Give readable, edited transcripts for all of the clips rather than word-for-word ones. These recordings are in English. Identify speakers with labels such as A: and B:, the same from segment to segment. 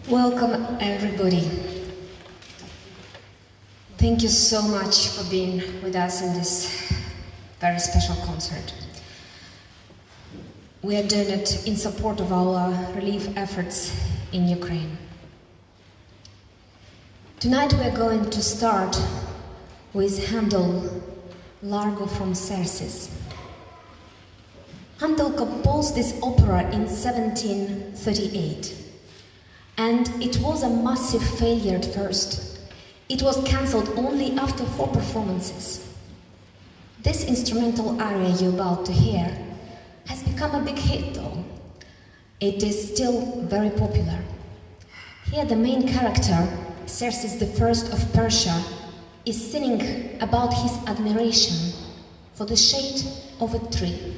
A: Welcome everybody. Thank you so much for being with us in this very special concert. We are doing it in support of our relief efforts in Ukraine. Tonight we are going to start with Handel, Largo from Xerxes. Handel composed this opera in 1738. And it was a massive failure at first. It was cancelled only after 4 performances. This instrumental aria you're about to hear has become a big hit though. It is still very popular. Here the main character, Xerxes I of Persia, is singing about his admiration for the shade of a tree.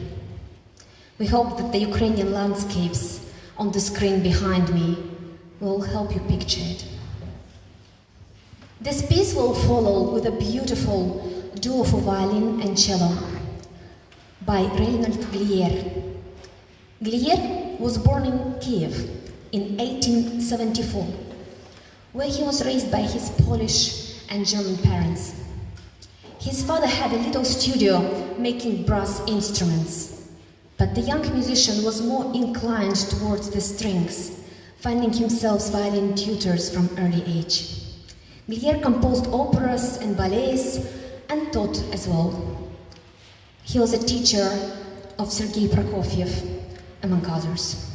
A: We hope that the Ukrainian landscapes on the screen behind me will help you picture it. This piece will follow with a beautiful duo for violin and cello by Gliere. Gliere was born in Kiev in 1874, where he was raised by his Polish and German parents. His father had a little studio making brass instruments, but the young musician was more inclined towards the strings, finding himself violin tutors from early age. Gliere composed operas and ballets and taught as well. He was a teacher of Sergei Prokofiev, among others.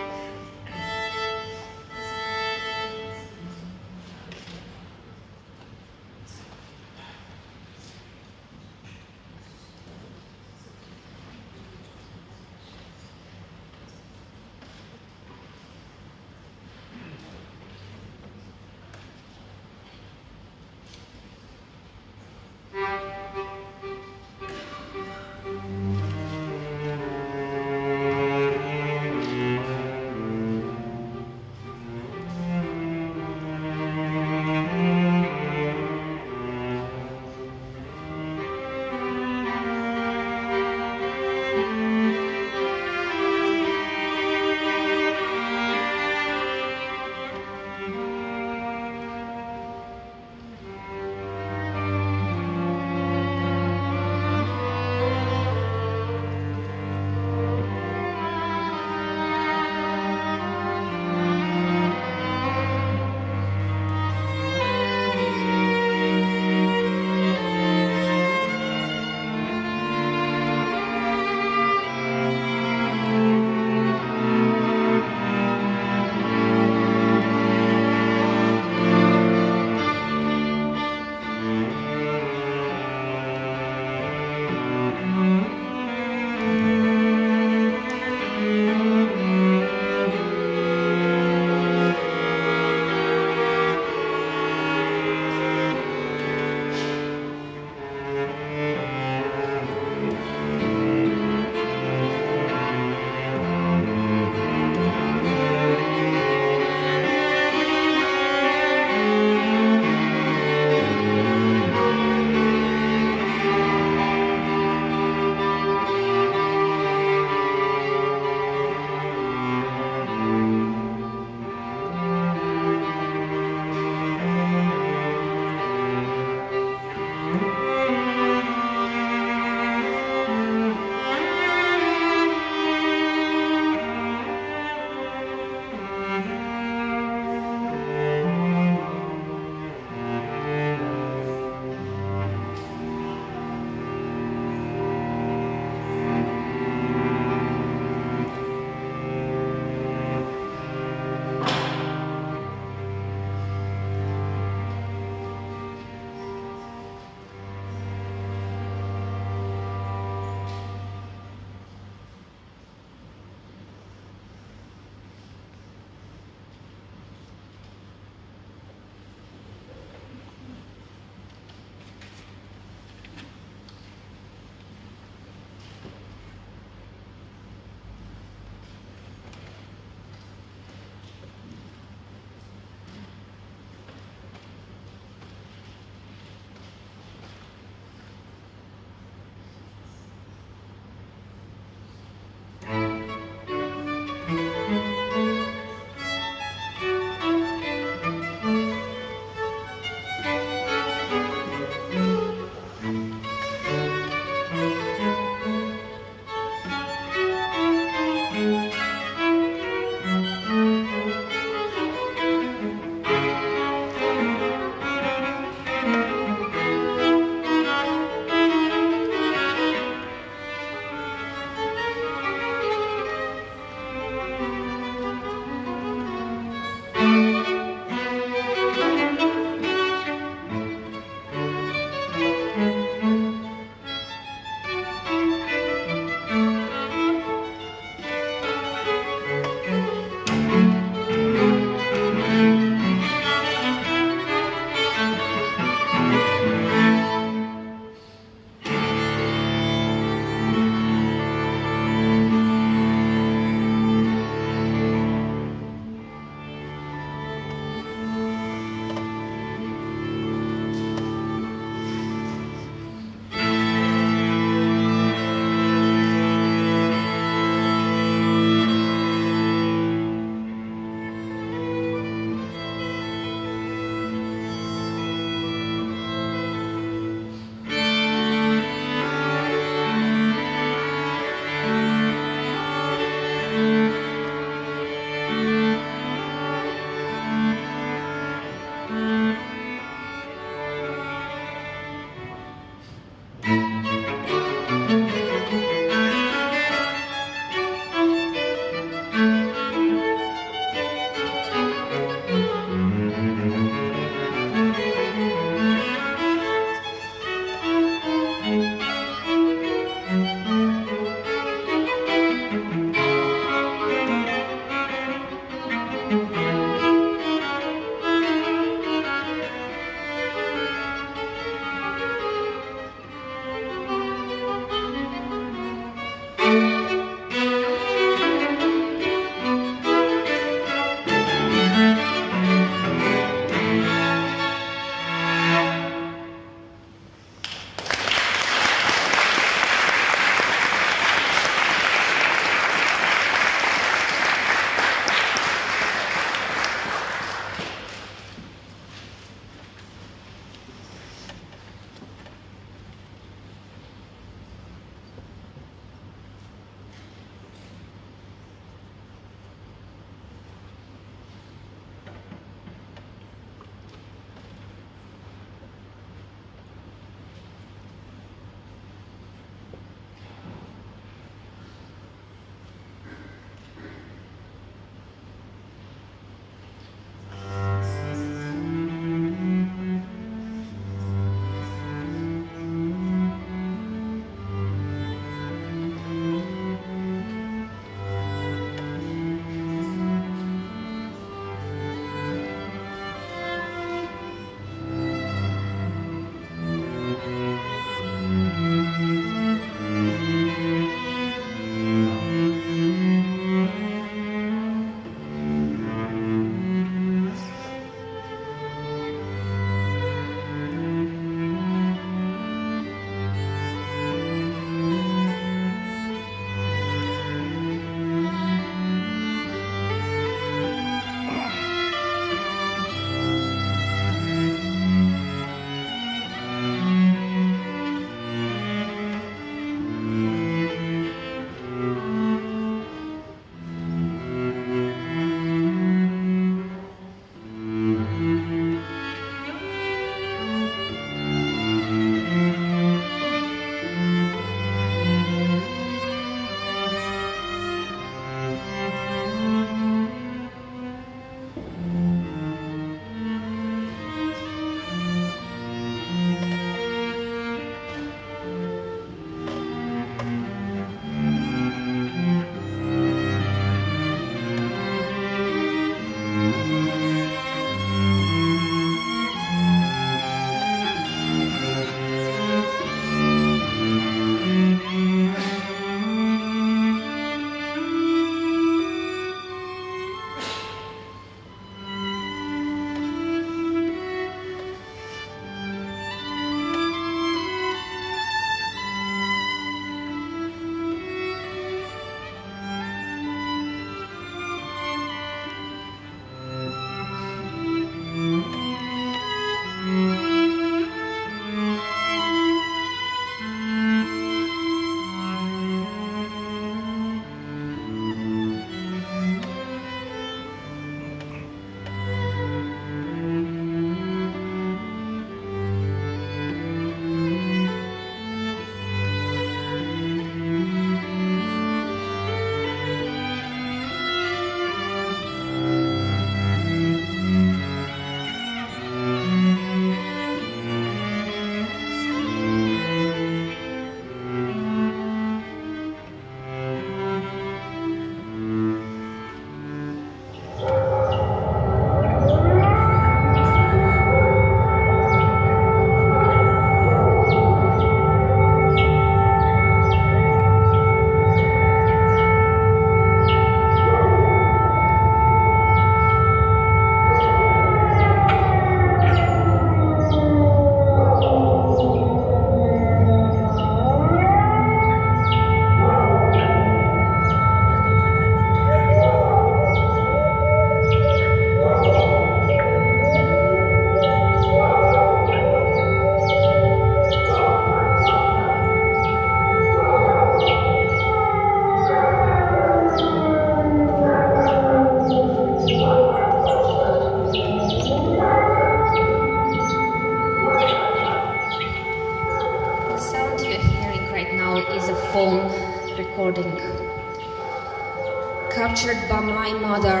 A: captured by my mother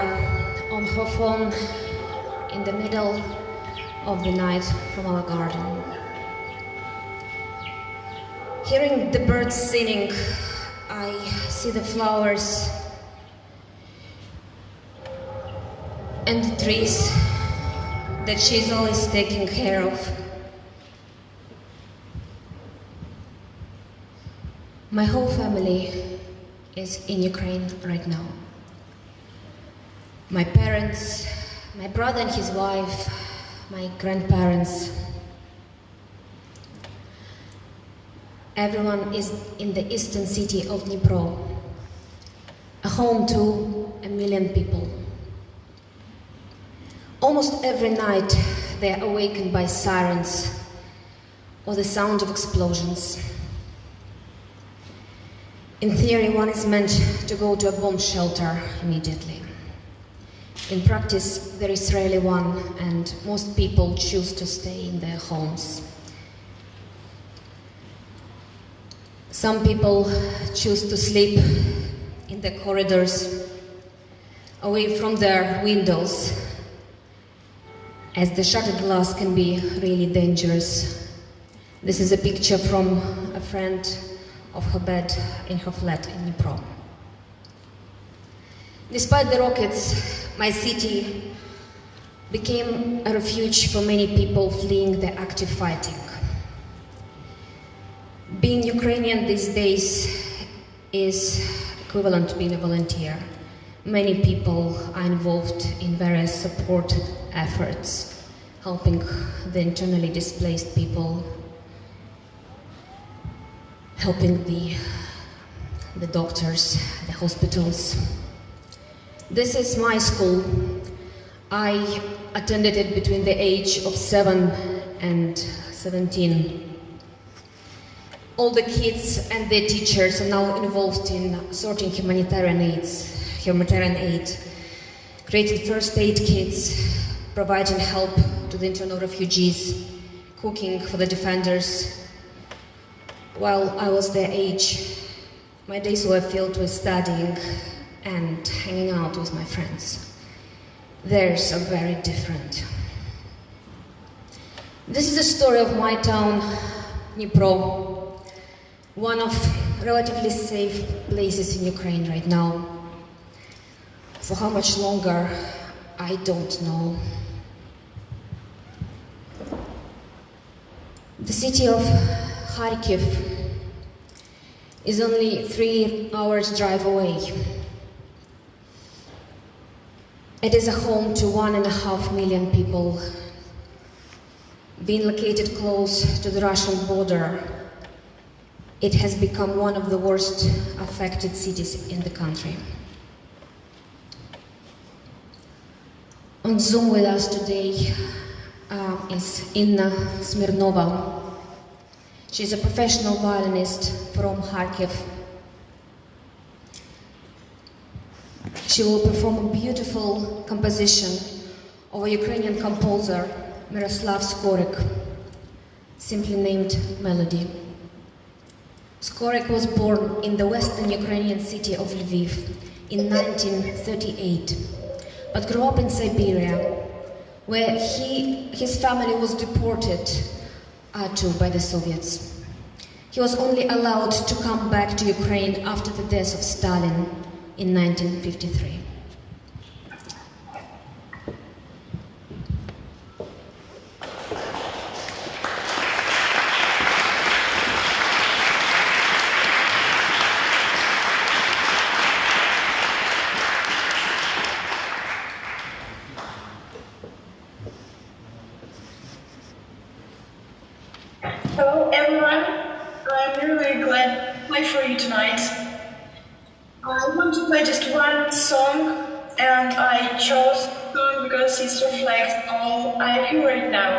A: on her phone in the middle of the night from our garden. Hearing the birds singing, I see the flowers and the trees that she's always taking care of. My whole family is in Ukraine right now. My parents, my brother and his wife, my grandparents. Everyone is in the eastern city of Dnipro, a home to 1 million people. Almost every night they are awakened by sirens or the sound of explosions. In theory, one is meant to go to a bomb shelter immediately. In practice, there is rarely one, and most people choose to stay in their homes. Some people choose to sleep in the corridors, away from their windows, as the shattered glass can be really dangerous. This is a picture from a friend of her bed in her flat in Dnipro. Despite the rockets, my city became a refuge for many people fleeing the active fighting. Being Ukrainian these days is equivalent to being a volunteer. Many people are involved in various support efforts, helping the internally displaced people, helping the doctors, the hospitals. This is my school. I attended it between the age of 7 and 17. All the kids and their teachers are now involved in sorting humanitarian aid, creating first aid kits, providing help to the internal refugees, cooking for the defenders. While I was their age, my days were filled with studying and hanging out with my friends. Theirs are very different. This is the story of my town, Dnipro, one of relatively safe places in Ukraine right now. For how much longer, I don't know. The city of Kharkiv is only 3 hours drive away. It is a home to 1.5 million people. Being located close to the Russian border, it has become one of the worst affected cities in the country. On Zoom with us today is Smirnova. She's a professional violinist from Kharkiv. She will perform a beautiful composition of a Ukrainian composer, Miroslav Skoryk, simply named Melody. Skoryk was born in the western Ukrainian city of Lviv in 1938, but grew up in Siberia, where his family was deported by the Soviets. He was only allowed to come back to Ukraine after the death of Stalin in 1953.
B: Hello everyone, I'm really glad to play for you tonight. I want to play just one song, and I chose the song because it reflects all I feel right now.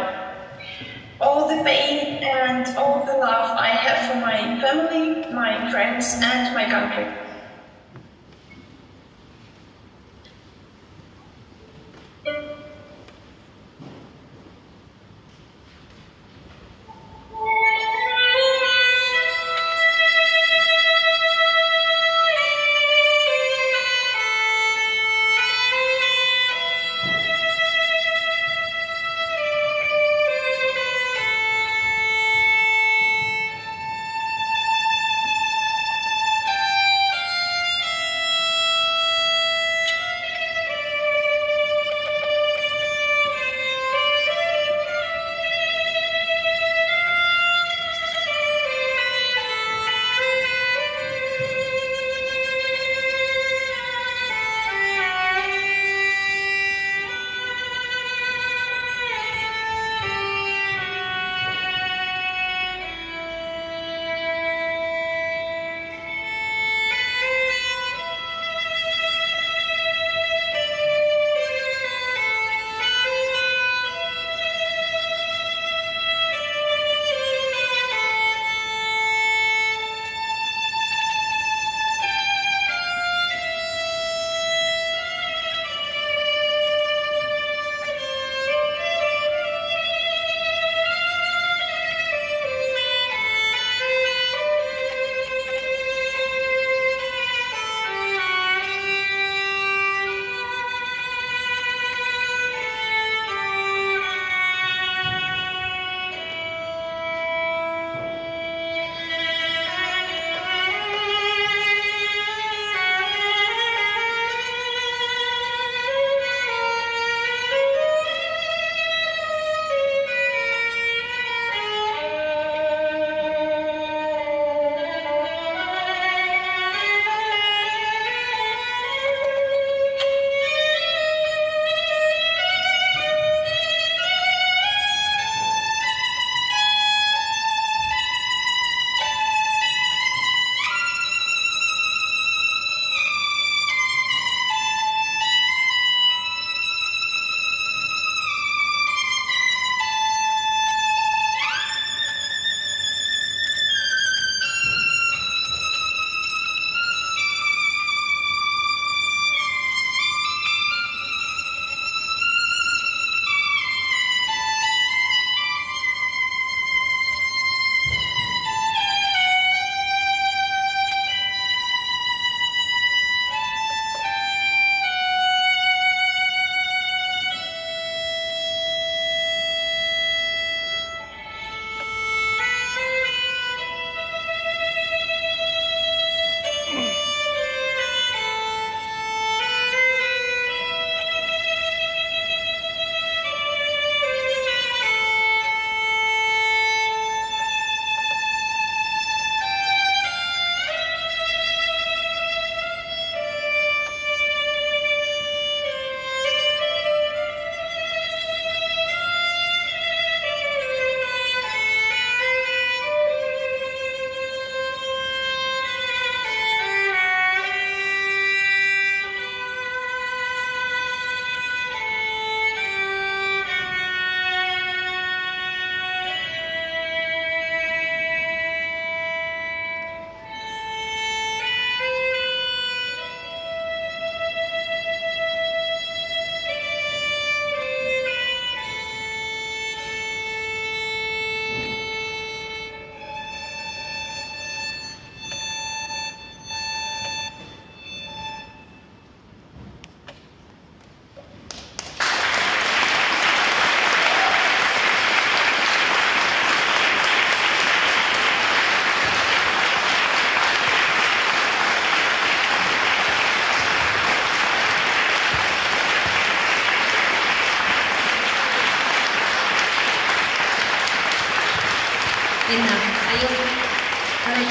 B: All the pain and all the love I have for my family, my friends and my country.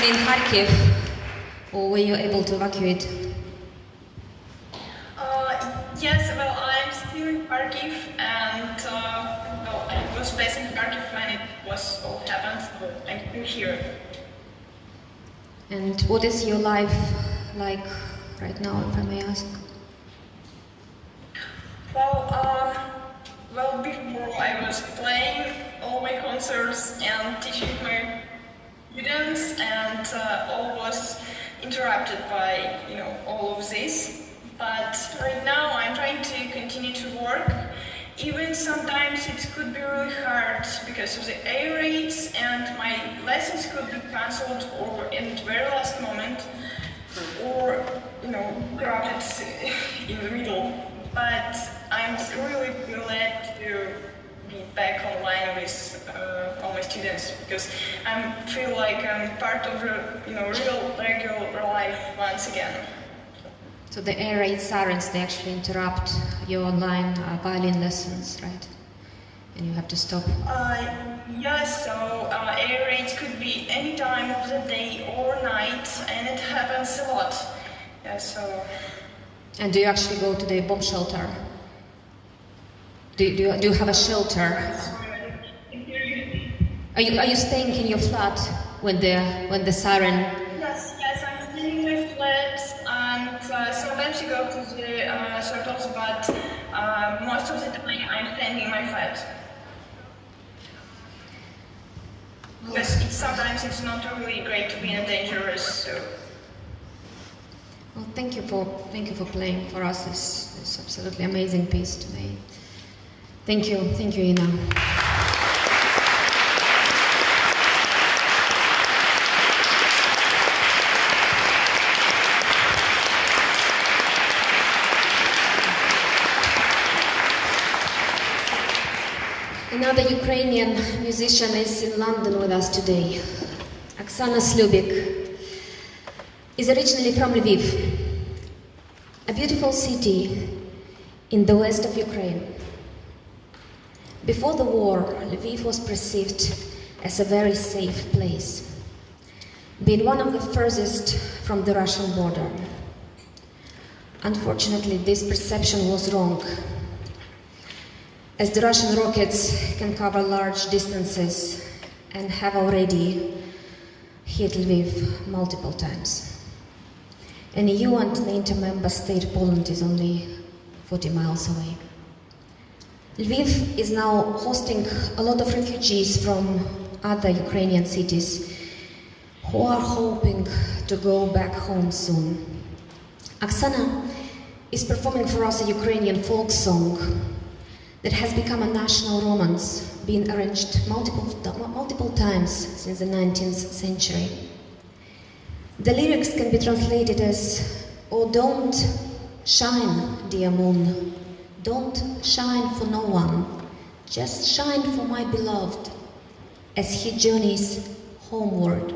A: in Kharkiv, or were you able to evacuate?
B: Yes, well, I'm still in Kharkiv, and well, I was based in Kharkiv when it was all happened, so I'm still here.
A: And what is your life like right now, if I may ask?
B: Well, before I was playing all my concerts and teaching my students, and all was interrupted by, all of this. But right now I'm trying to continue to work. Even sometimes it could be really hard because of the air raids, and my lessons could be cancelled or in the very last moment, or interrupted in the middle. But I'm really glad to be back online with all my students, because I feel like I'm part of real regular life once again.
A: So the air raid sirens, they actually interrupt your online violin lessons, right? And you have to stop.
B: Yes, so air raids could be any time of the day or night, and it happens a lot. Yeah, so.
A: And do you actually go to the bomb shelter? Do you have a shelter? Are you staying in your flat when the siren?
B: Yes, I'm staying in my flat, and sometimes you go to the circles, but most of the time I'm staying in my flat. Because sometimes it's not really great to be in dangerous. So.
A: Well, thank you for playing for us this absolutely amazing piece today. Thank you, Ina. Another Ukrainian musician is in London with us today. Oksana Slubik is originally from Lviv, a beautiful city in the west of Ukraine. Before the war, Lviv was perceived as a very safe place, being one of the furthest from the Russian border. Unfortunately, this perception was wrong, as the Russian rockets can cover large distances and have already hit Lviv multiple times. And EU and NATO member state Poland is only 40 miles away. Lviv is now hosting a lot of refugees from other Ukrainian cities who are hoping to go back home soon. Oksana is performing for us a Ukrainian folk song that has become a national romance, being arranged multiple times since the 19th century. The lyrics can be translated as, "Oh, don't shine, dear moon, don't shine for no one, just shine for my beloved as he journeys homeward."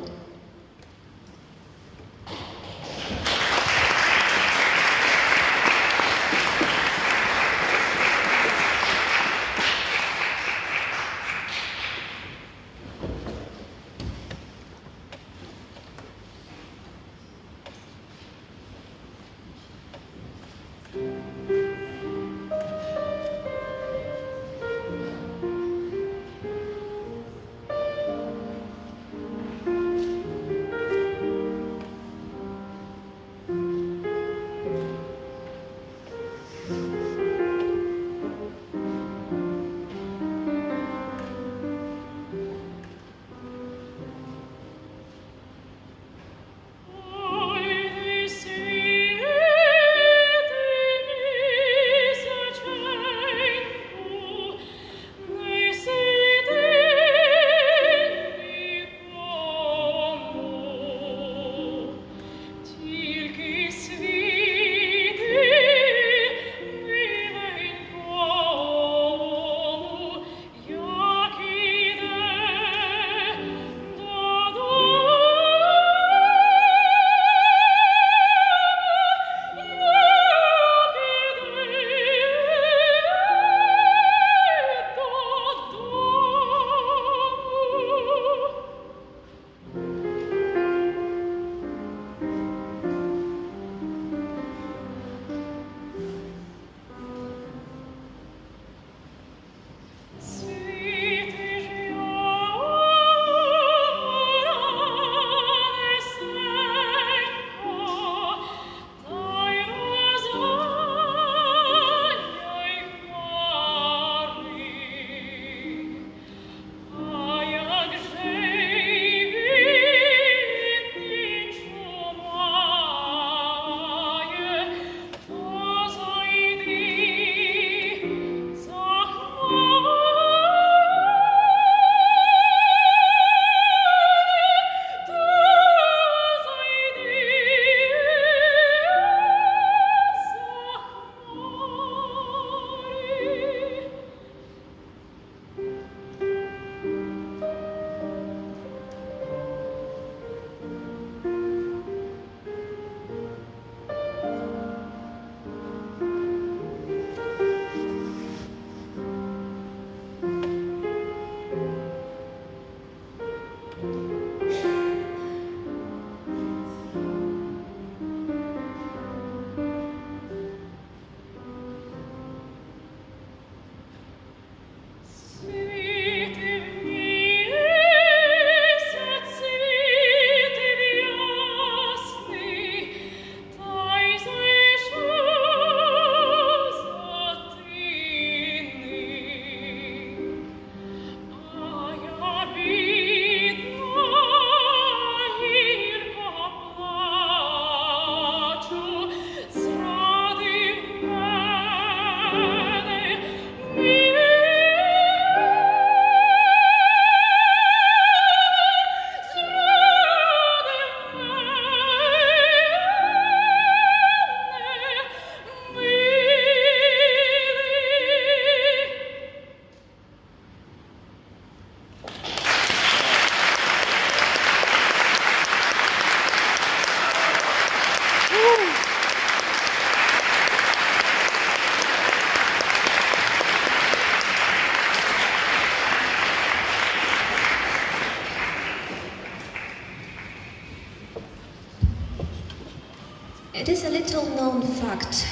A: known fact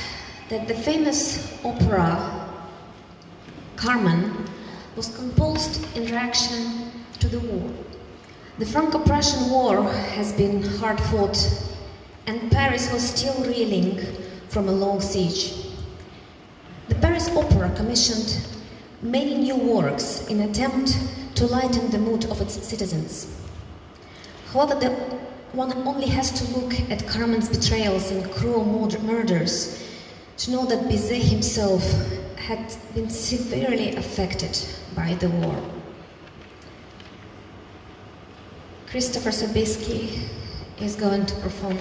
A: that the famous opera Carmen was composed in reaction to the war. The Franco-Prussian War has been hard fought, and Paris was still reeling from a long siege. The Paris Opera commissioned many new works in an attempt to lighten the mood of its citizens. However, one only has to look at Carmen's betrayals and cruel murders to know that Bizet himself had been severely affected by the war. Christopher Sabisky is going to perform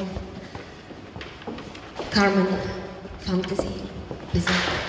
A: Carmen, Fantasie, Bizet.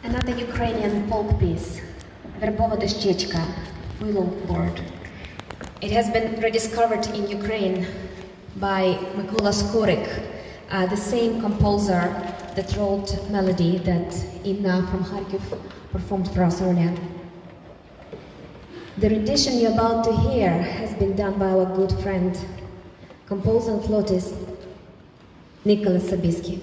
A: Another Ukrainian folk piece, Verbova Doshchechka, Willow Board. It has been rediscovered in Ukraine by Skoryk, the same composer that wrote melody that Inna from Kharkiv performed for us earlier. The rendition you're about to hear has been done by our good friend, composer and flautist Nicholas Sabisky.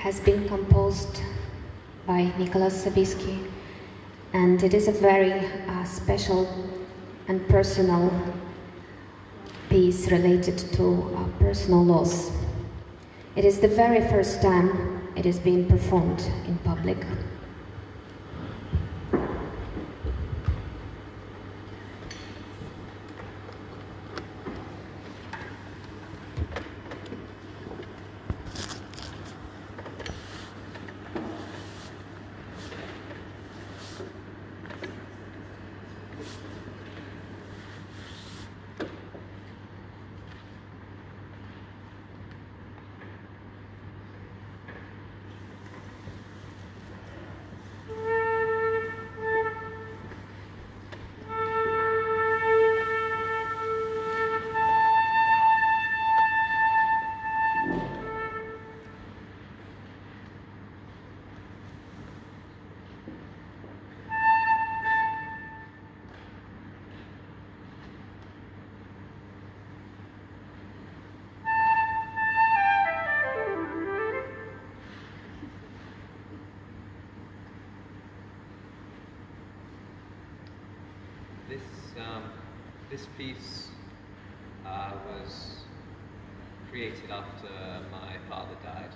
A: has been composed by Nicholas Sabisky, and it is a very special and personal piece related to personal loss. It is the very first time it is being performed in public.
C: This piece was created after my father died.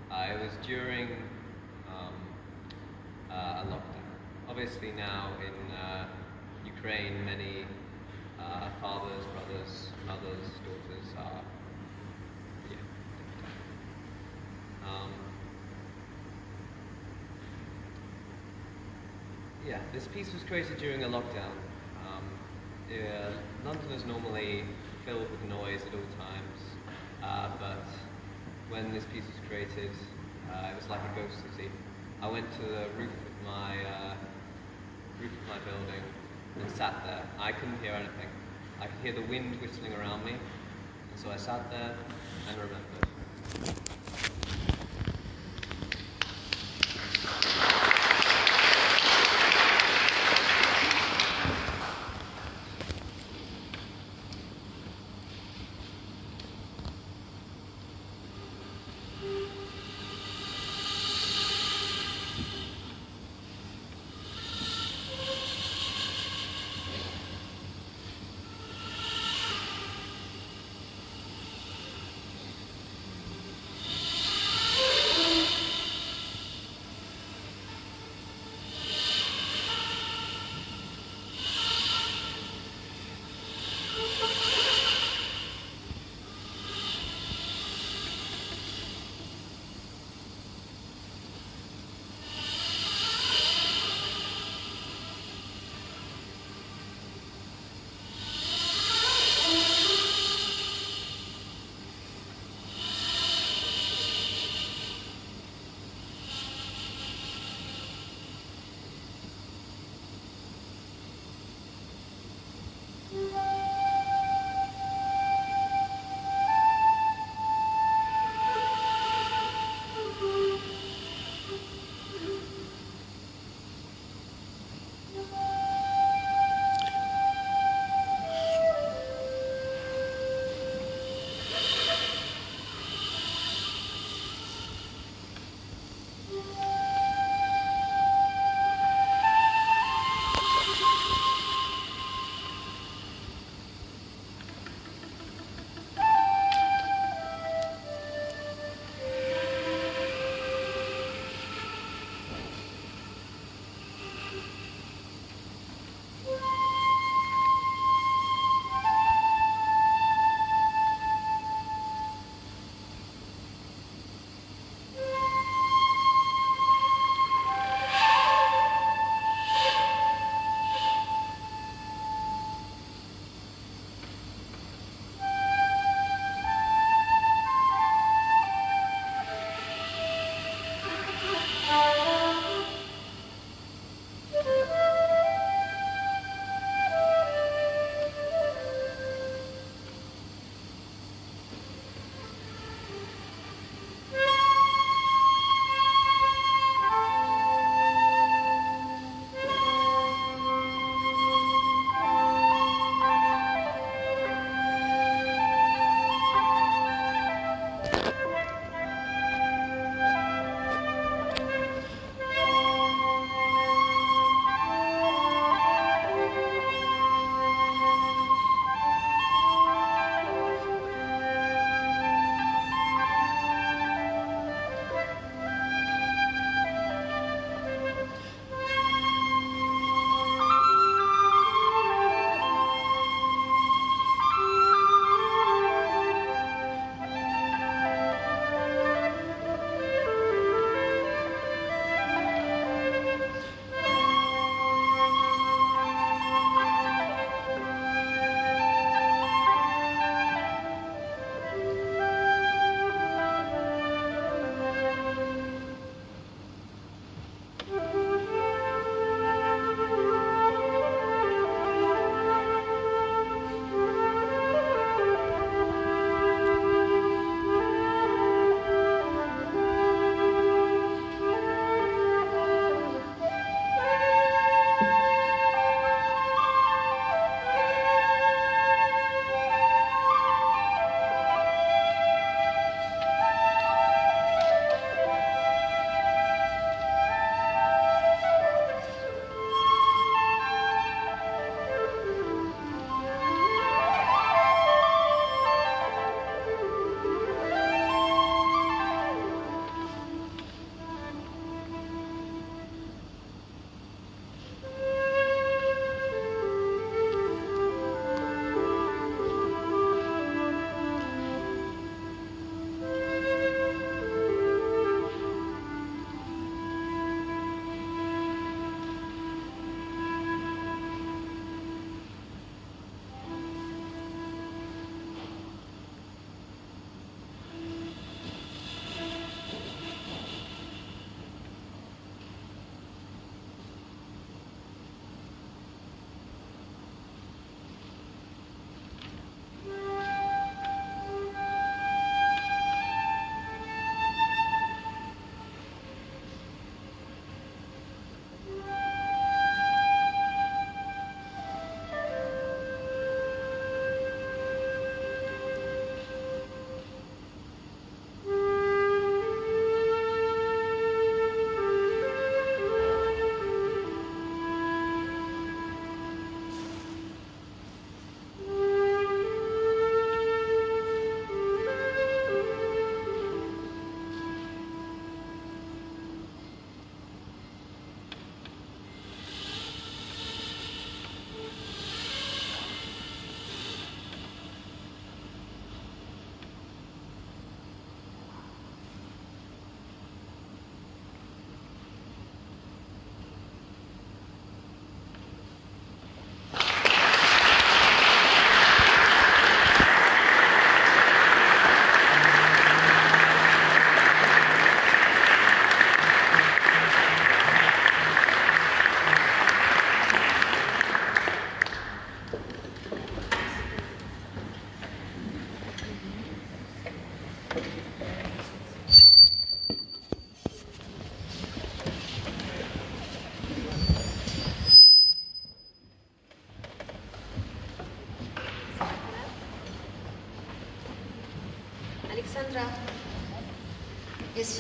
C: It was during a lockdown. Obviously now in Ukraine, many fathers, brothers, mothers, daughters are this piece was created during a lockdown. London is normally filled with noise at all times, but when this piece was created, it was like a ghost city. I went to the roof of my building and sat there. I couldn't hear anything. I could hear the wind whistling around me, and so I sat there and remembered.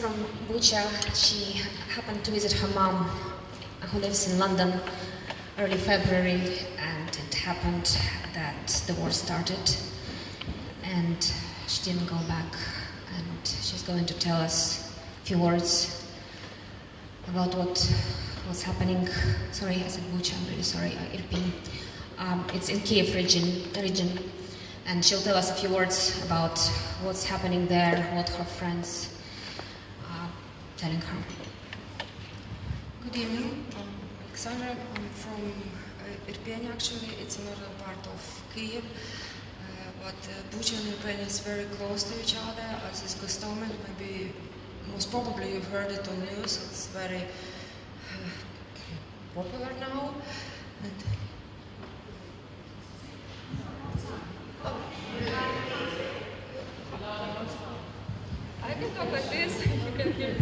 A: from Bucha. She happened to visit her mom, who lives in London, early February, and it happened that the war started, and she didn't go back, and she's going to tell us a few words about what's happening. Sorry, I said Bucha, I'm really sorry, Irpin. It's in Kiev region, and she'll tell us a few words about what's happening there, what her friends are telling her.
D: Good evening, I'm Alexandra. I'm from Irpin, actually. It's another part of Kiev, but Bucha and Irpin is very close to each other, as is Gostomel. Maybe, most probably you've heard it on news. It's very popular now. And I can talk like this, you can hear me.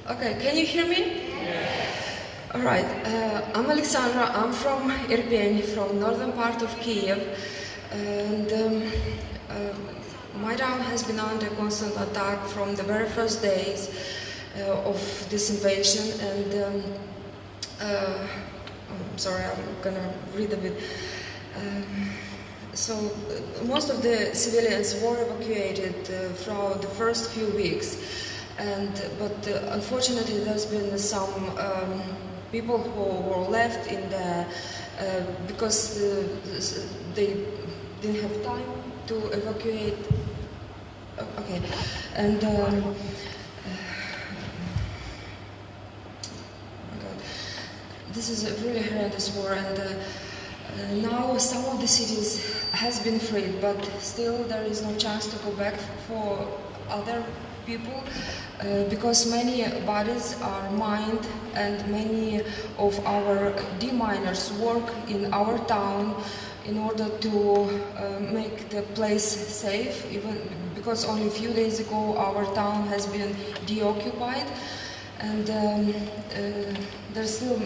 D: Okay, can you hear me? Yes. Alright, I'm Alexandra, I'm from Irpin, from northern part of Kiev, and my town has been under constant attack from the very first days of this invasion, and I'm sorry, I'm gonna read a bit. So most of the civilians were evacuated throughout the first few weeks, but unfortunately there's been some people who were left in the because they didn't have time to evacuate. Okay, and this is a really horrendous war, and now some of the cities has been freed, but still there is no chance to go back for other people because many bodies are mined, and many of our deminers work in our town in order to make the place safe, even because only a few days ago our town has been deoccupied. And there's still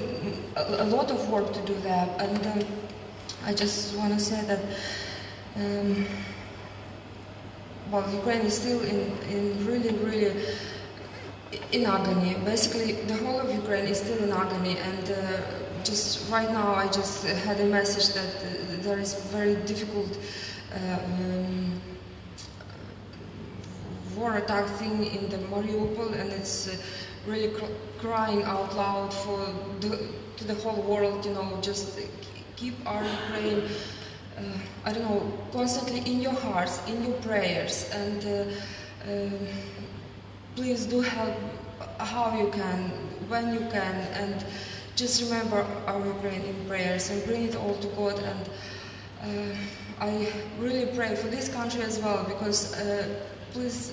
D: a lot of work to do there, and I just want to say that well, Ukraine is still in really in agony. Basically, the whole of Ukraine is still in agony, and just right now I just had a message that there is very difficult war attack thing in the Mariupol, and it's really crying out loud to the whole world, you know, just keep our Ukraine, I don't know, constantly in your hearts, in your prayers, and please do help how you can, when you can, and just remember our Ukraine in prayers and bring it all to God. And I really pray for this country as well, because please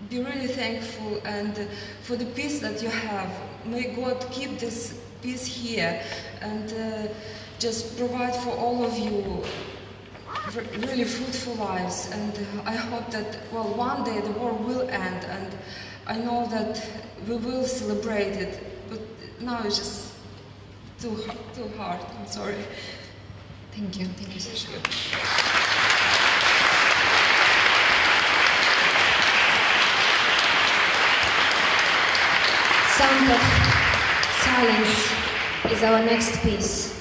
D: be really thankful and for the peace that you have. May God keep this peace here and just provide for all of you really fruitful lives. And I hope that, well, one day the war will end, and I know that we will celebrate it, but now it's just too hard. I'm sorry.
A: Thank you so much. Sound of Silence is our next piece.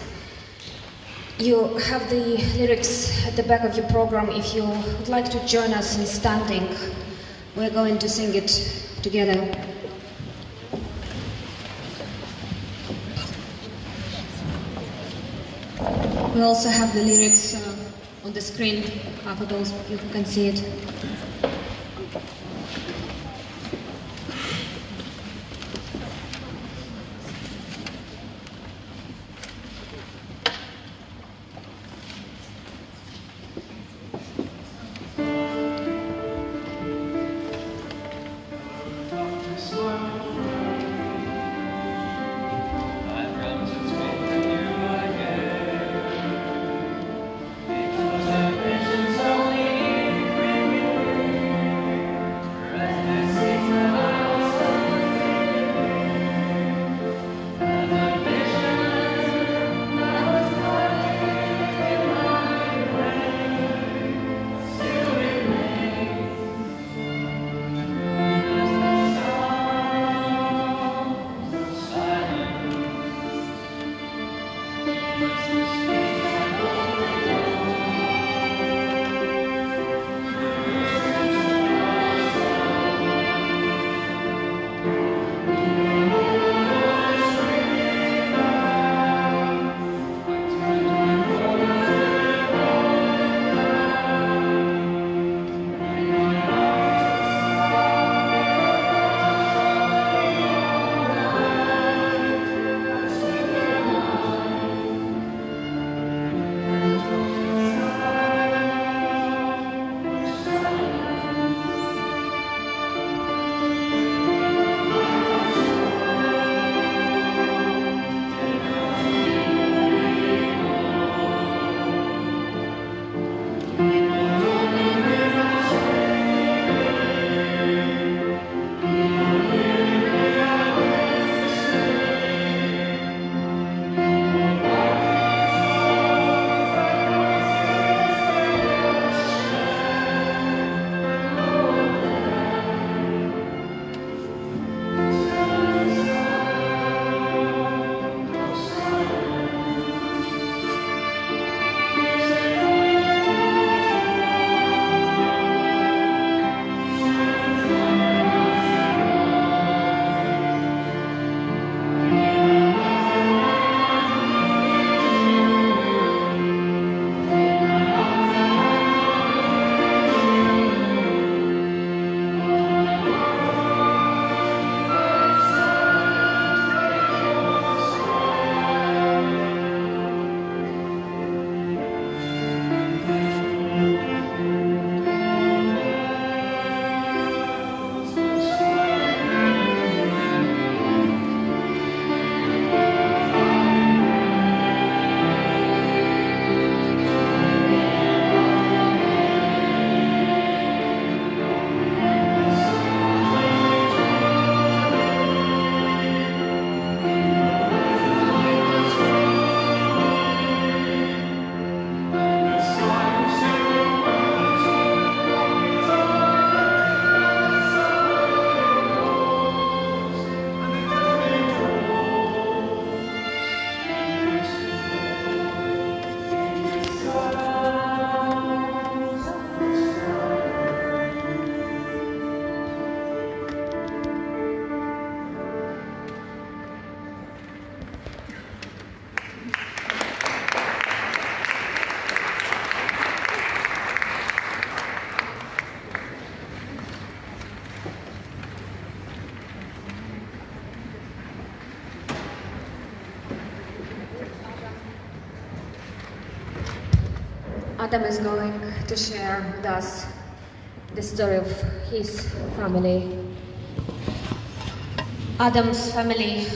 A: You have the lyrics at the back of your program. If you would like to join us in standing, we're going to sing it together. We also have the lyrics on the screen for those of you who can see it.
E: Only
A: Adam is going to share with us the story of his family. Adam's family,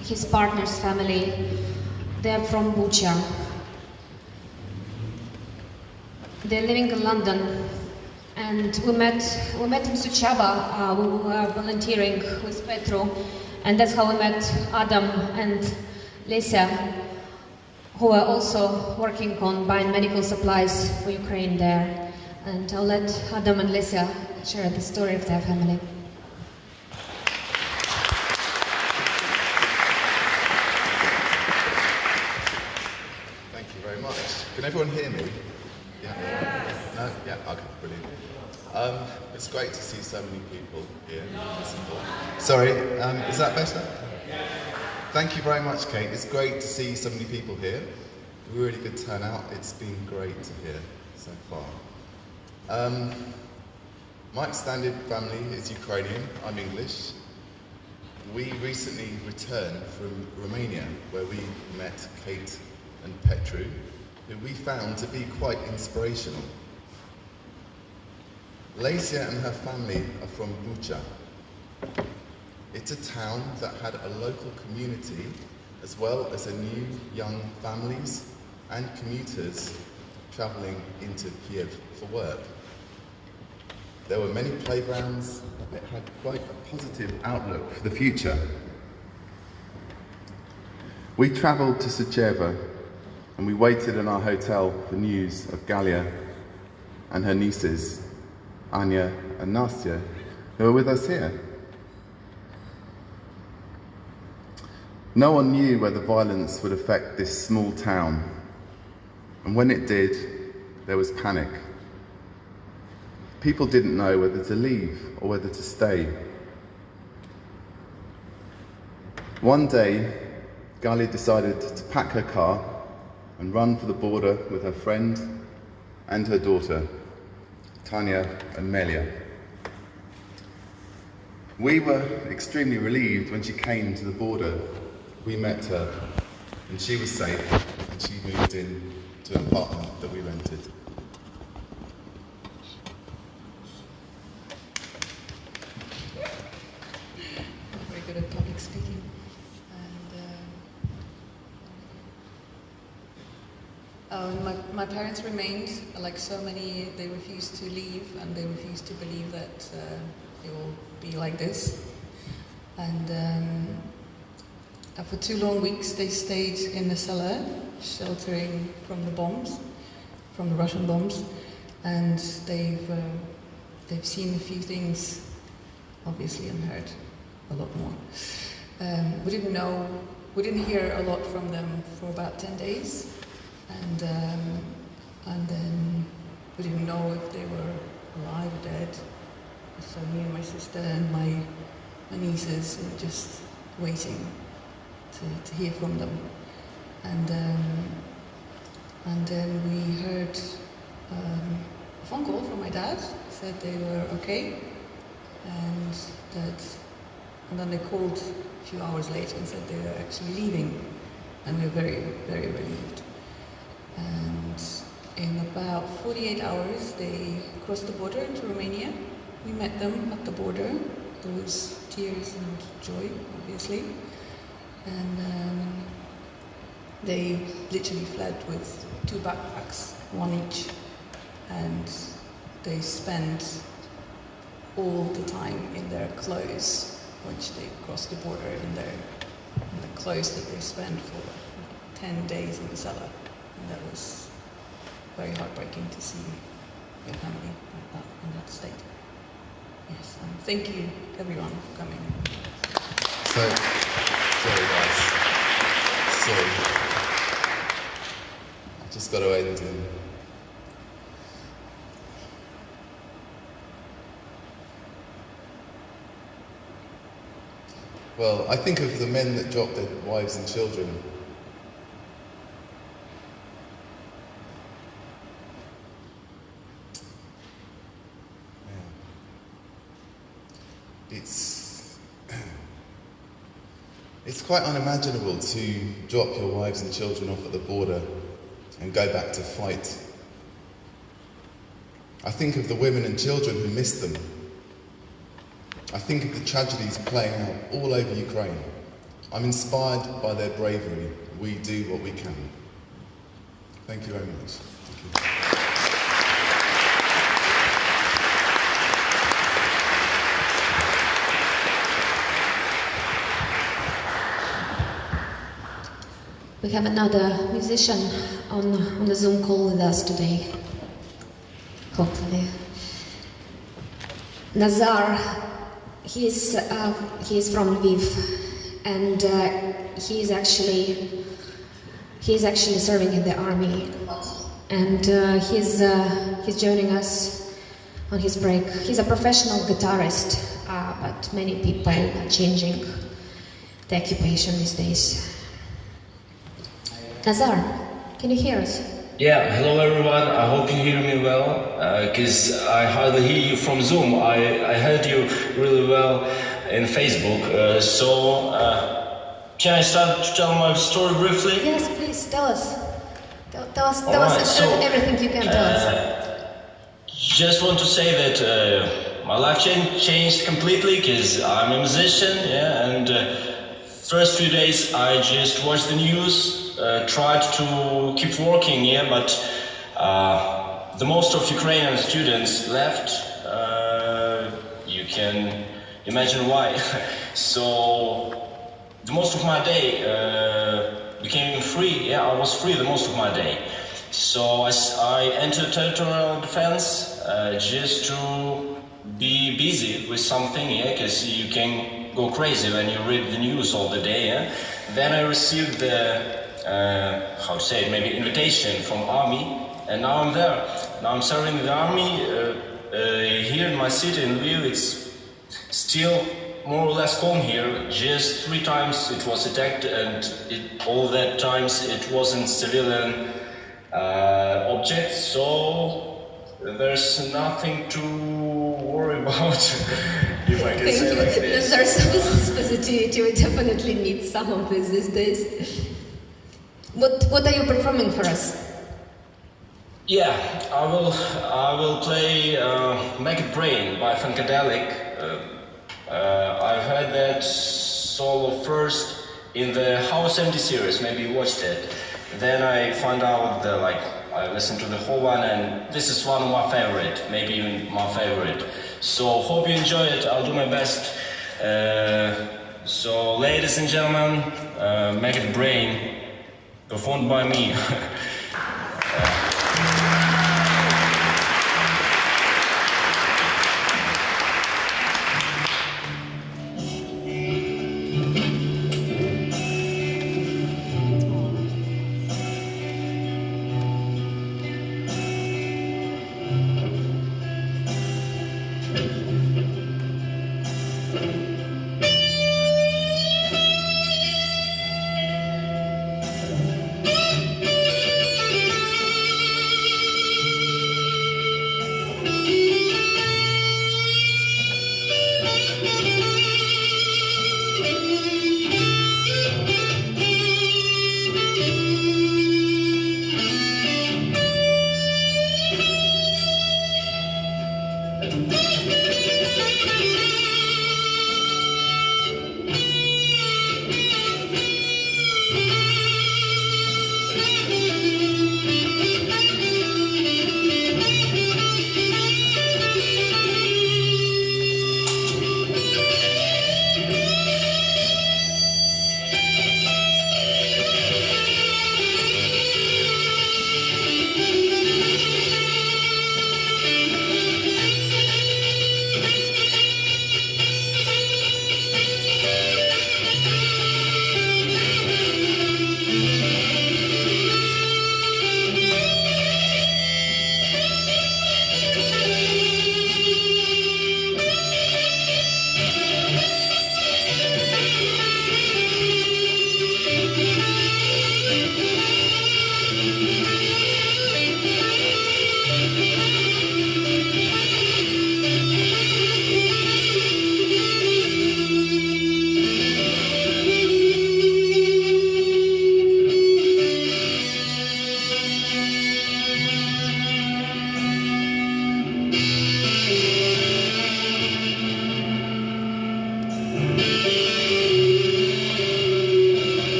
A: his partner's family, they're from Bucha. They're living in London, and we met in Suceava. We were volunteering with Petru, and that's how we met Adam and Lesia, who were also working on buying medical supplies for Ukraine there. And I'll let Adam and Lesia share the story of their family.
E: Thank you very much. Can everyone hear me? Yeah? Yes. No? Yeah, okay, brilliant. It's great to see so many people here. Sorry, is that better? Thank you very much, Kate. It's great to see so many people here. Really good turnout. It's been great to hear so far. My extended family is Ukrainian. I'm English. We recently returned from Romania, where we met Kate and Petru, who we found to be quite inspirational. Lesia and her family are from Bucha. It's a town that had a local community, as well as a new young families and commuters travelling into Kiev for work. There were many playgrounds. It had quite a positive outlook for the future. We travelled to Suceava, and we waited in our hotel for news of Gliere and her nieces, Anya and Nastya, who are with us here. No one knew whether violence would affect this small town, and when it did, there was panic. People didn't know whether to leave or whether to stay. One day, Gliere decided to pack her car and run for the border with her friend and her daughter, Tanya and Melia. We were extremely relieved when she came to the border. We met her, and she was safe, and she moved in to an apartment that we rented.
D: Very good at public speaking. And my parents remained, like so many, they refused to leave, and they refused to believe that it will be like this. And for 2 long weeks, they stayed in the cellar, sheltering from the bombs, from the Russian bombs, and they've seen a few things, obviously, and heard a lot more. We didn't hear a lot from them for about 10 days, and then we didn't know if they were alive or dead. So me and my sister and my nieces were just waiting to hear from them. And then we heard a phone call from my dad, said they were okay, and then they called a few hours later and said they were actually leaving, and we were very, very relieved. And in about 48 hours, they crossed the border into Romania. We met them at the border. There was tears and joy, obviously. And they literally fled with 2 backpacks, 1 each. And they spent all the time in their clothes, which they crossed the border in the clothes that they spent for 10 days in the cellar. And that was very heartbreaking to see your family like that, in that state. Yes, and thank you everyone for coming.
E: So, sorry guys. Sorry. I just got to end in. Well, I think of the men that dropped their wives and children. It's quite unimaginable to drop your wives and children off at the border and go back to fight I think of the women and children who miss them. I think of the tragedies playing out all over Ukraine. I'm inspired by their bravery. We do what we can. Thank you very much. Thank you.
A: We have another musician on the Zoom call with us today, hopefully. Nazar, he is from Lviv, and he is actually serving in the army, and he's joining us on his break. He's a professional guitarist, but many people are changing the occupation these days. Nazar, can you hear us?
F: Yeah, hello everyone. I hope you hear me well, because I hardly hear you from Zoom. I heard you really well in Facebook. Can I start to tell my story briefly?
A: Yes, please, tell us. Tell us everything you can tell us.
F: Just want to say that my life changed completely, because I'm a musician, yeah, and first few days I just watched the news, tried to keep working, yeah, but the most of Ukrainian students left. You can imagine why. So the most of my day became free. Yeah, I was free the most of my day. So I entered territorial defense just to be busy with something, yeah, because you can go crazy when you read the news all the day. Yeah? Then I received the maybe invitation from army, and now I'm there. Now I'm serving the army here in my city in Lviv. It's still more or less calm here. Just 3 times it was attacked, and all that times it wasn't civilian objects, so there's nothing to worry about, if I can say like this.
A: There's some positivity. We definitely need some of this these days. What are you performing for us?
F: Yeah, I will play Maggot Brain by Funkadelic. I've heard that solo first in the House Empty series, maybe you watched it. Then I found out that I listened to the whole one, and this is one of my favorite, maybe even my favorite. So hope you enjoy it. I'll do my best. So ladies and gentlemen, Maggot Brain, performed by me.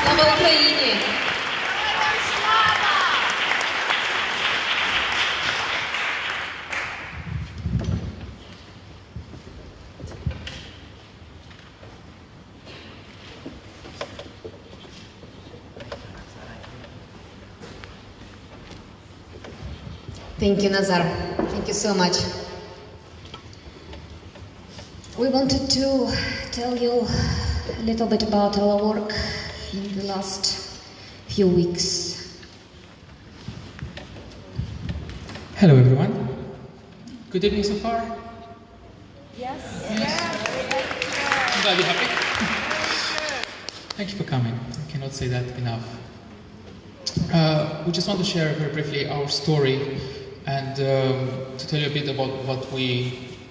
A: Слава Україні! Thank you, Nazar. Thank you so much. We wanted to tell you a little bit about our work in the last few weeks.
G: Hello everyone. Good evening so far?
D: Yes.
G: I'm glad you're happy. Thank you for coming. I cannot say that enough. We just want to share very briefly our story and to tell you a bit about what we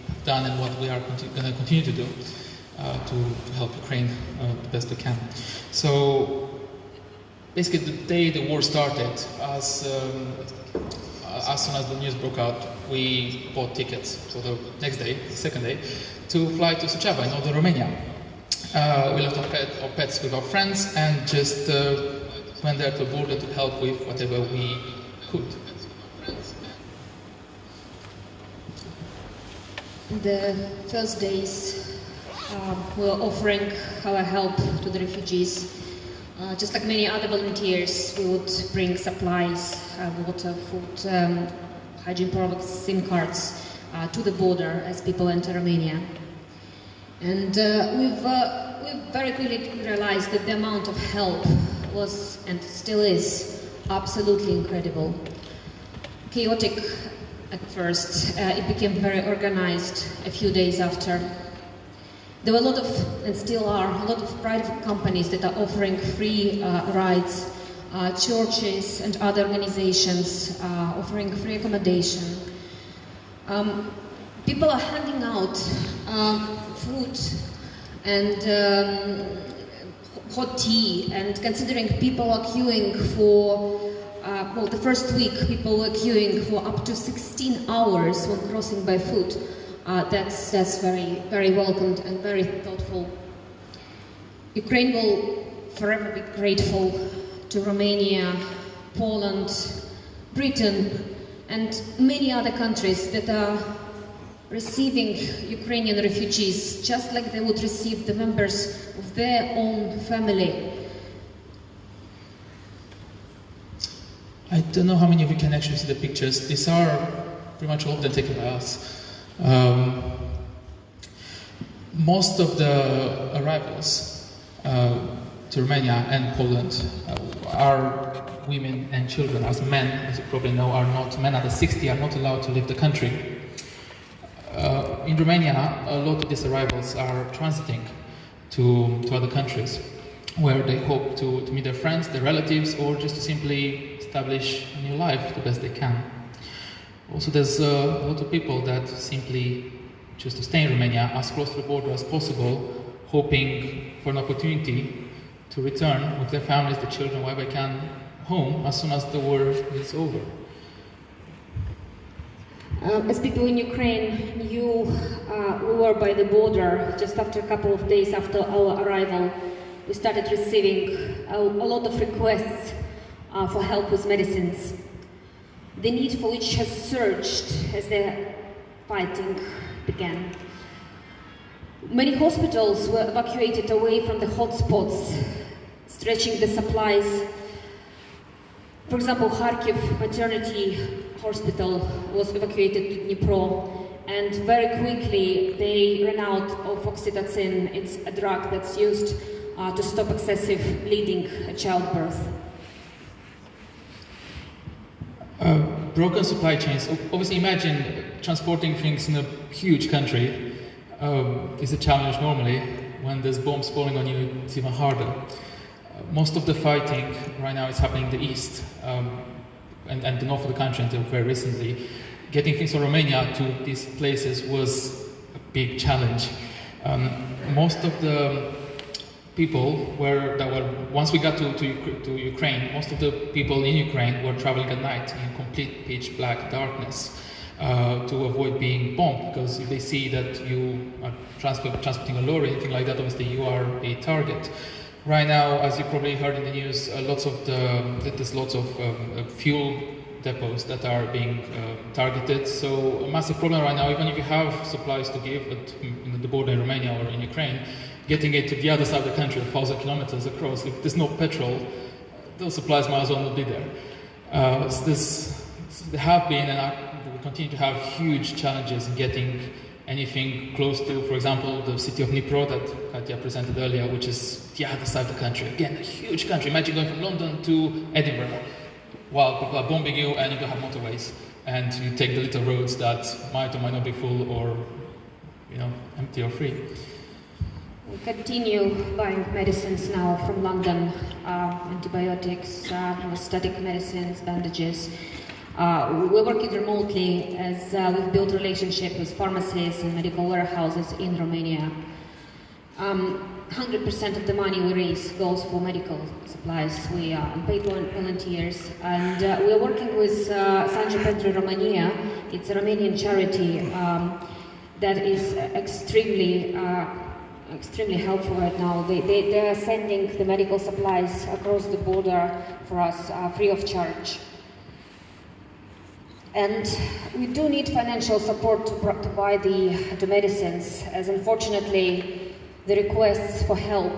G: have done and what we are going to continue to do to help Ukraine the best we can. So basically the day the war started, as soon as the news broke out, we bought tickets, so the next day, the second day, to fly to Suceava in northern Romania. We left our pets with our friends and just went there to the border to help with whatever we could.
A: The first days we were offering our help to the refugees. Just like many other volunteers, we would bring supplies, water, food, hygiene products, SIM cards to the border as people enter Romania. And we've very quickly realized that the amount of help was, and still is, absolutely incredible. Chaotic at first, it became very organized a few days after. There were a lot of, and still are, a lot of private companies that are offering free rides, churches and other organizations offering free accommodation. People are handing out fruit and hot tea, and considering people are queuing for, well, the first week people were queuing for up to 16 hours when crossing by foot. That's very, very welcomed and very thoughtful. Ukraine will forever be grateful to Romania, Poland, Britain, and many other countries that are receiving Ukrainian refugees just like they would receive the members of their own family.
G: I don't know how many of you can actually see the pictures. These are pretty much all of them taken by us. Most of the arrivals to Romania and Poland are women and children, as men, as you probably know, are not, men under 60 are not allowed to leave the country. In Romania, a lot of these arrivals are transiting to other countries, where they hope to meet their friends, their relatives, or just to simply establish a new life the best they can. Also, there's a lot of people that simply choose to stay in Romania as close to the border as possible, hoping for an opportunity to return with their families, their children, wherever they can, home as soon as the war is over.
A: As people in Ukraine knew we were by the border, just after a couple of days after our arrival, we started receiving a lot of requests for help with medicines. The need for which has surged as the fighting began. Many hospitals were evacuated away from the hotspots, stretching the supplies. For example, Kharkiv maternity hospital was evacuated to Dnipro, and very quickly they ran out of oxytocin. It's a drug that's used to stop excessive bleeding at childbirth.
G: Broken supply chains. Obviously, imagine transporting things in a huge country is a challenge normally. When there's bombs falling on you, it's even harder. Most of the fighting right now is happening in the east and the north of the country until very recently. getting things from Romania to these places was a big challenge. Most of the people once we got to Ukraine, most of the people in Ukraine were traveling at night in complete pitch black darkness to avoid being bombed, because if they see that you are transporting a lorry, anything like that, obviously you are a target. Right now, as you probably heard in the news, there's lots of fuel depots that are being targeted. So a massive problem right now, even if you have supplies to give at the border in Romania or in Ukraine, getting it to the other side of the country, 1,000 kilometers across, if there's no petrol, those supplies might as well not be there. There have been and will continue to have huge challenges in getting anything close to, for example, the city of Dnipro that Katya presented earlier, which is the other side of the country. Again, a huge country. Imagine going from London to Edinburgh while people are bombing you and you don't have motorways. And you take the little roads that might or might not be full or, empty or free.
A: We continue buying medicines now from London, antibiotics, static medicines, bandages. We're working remotely as we've built relationships with pharmacies and medical warehouses in Romania. 100% of the money we raise goes for medical supplies. We are unpaid volunteers, and we're working with Sanjo Petru Romania. It's a Romanian charity that is extremely helpful right now. They are sending the medical supplies across the border for us free of charge. And we do need financial support to buy the medicines, as unfortunately the requests for help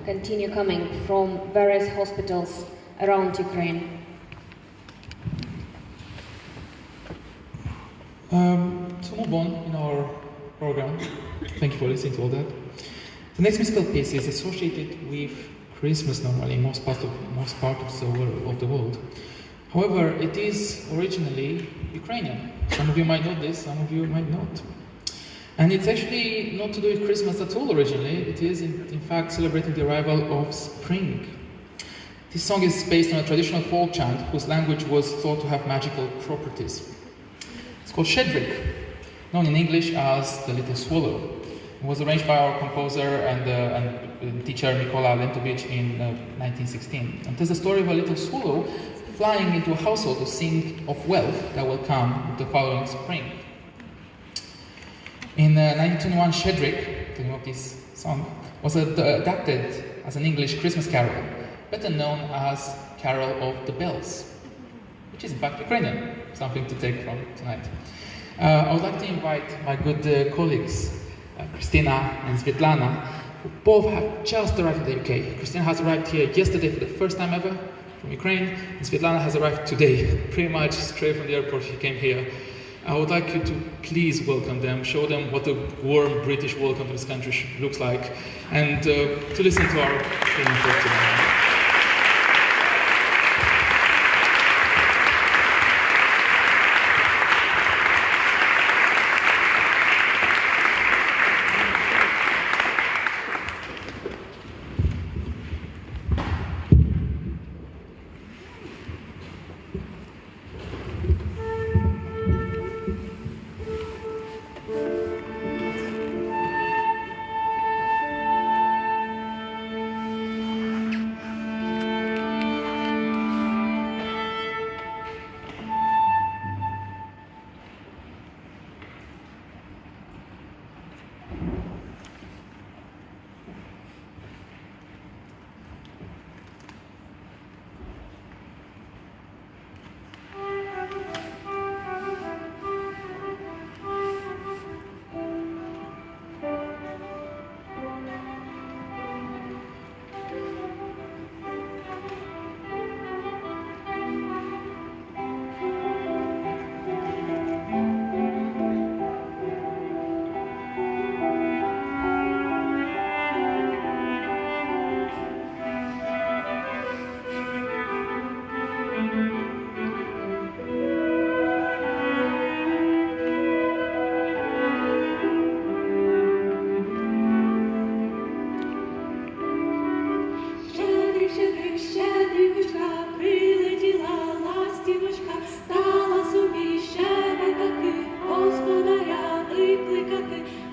A: continue coming from various hospitals around Ukraine.
G: To move on in our program, thank you for listening to all that. The next musical piece is associated with Christmas normally in most parts of the world. However, it is originally Ukrainian. Some of you might know this, some of you might not. And it's actually not to do with Christmas at all originally. It is in fact celebrating the arrival of spring. This song is based on a traditional folk chant whose language was thought to have magical properties. It's called Shedrik, known in English as the Little Swallow. It was arranged by our composer and teacher Mikola Lentovic in 1916. And tells the story of a little swallow flying into a household to sing of wealth that will come with the following spring. In 1921, Shedrik, the name of this song, was adapted as an English Christmas carol, better known as Carol of the Bells, which is in fact Ukrainian, something to take from tonight. I would like to invite my good colleagues, Christina and Svetlana, who both have just arrived in the UK. Christina has arrived here yesterday for the first time ever from Ukraine, and Svetlana has arrived today, pretty much straight from the airport. She came here. I would like you to please welcome them, show them what a warm British welcome to this country looks like, and to listen to our training talk today.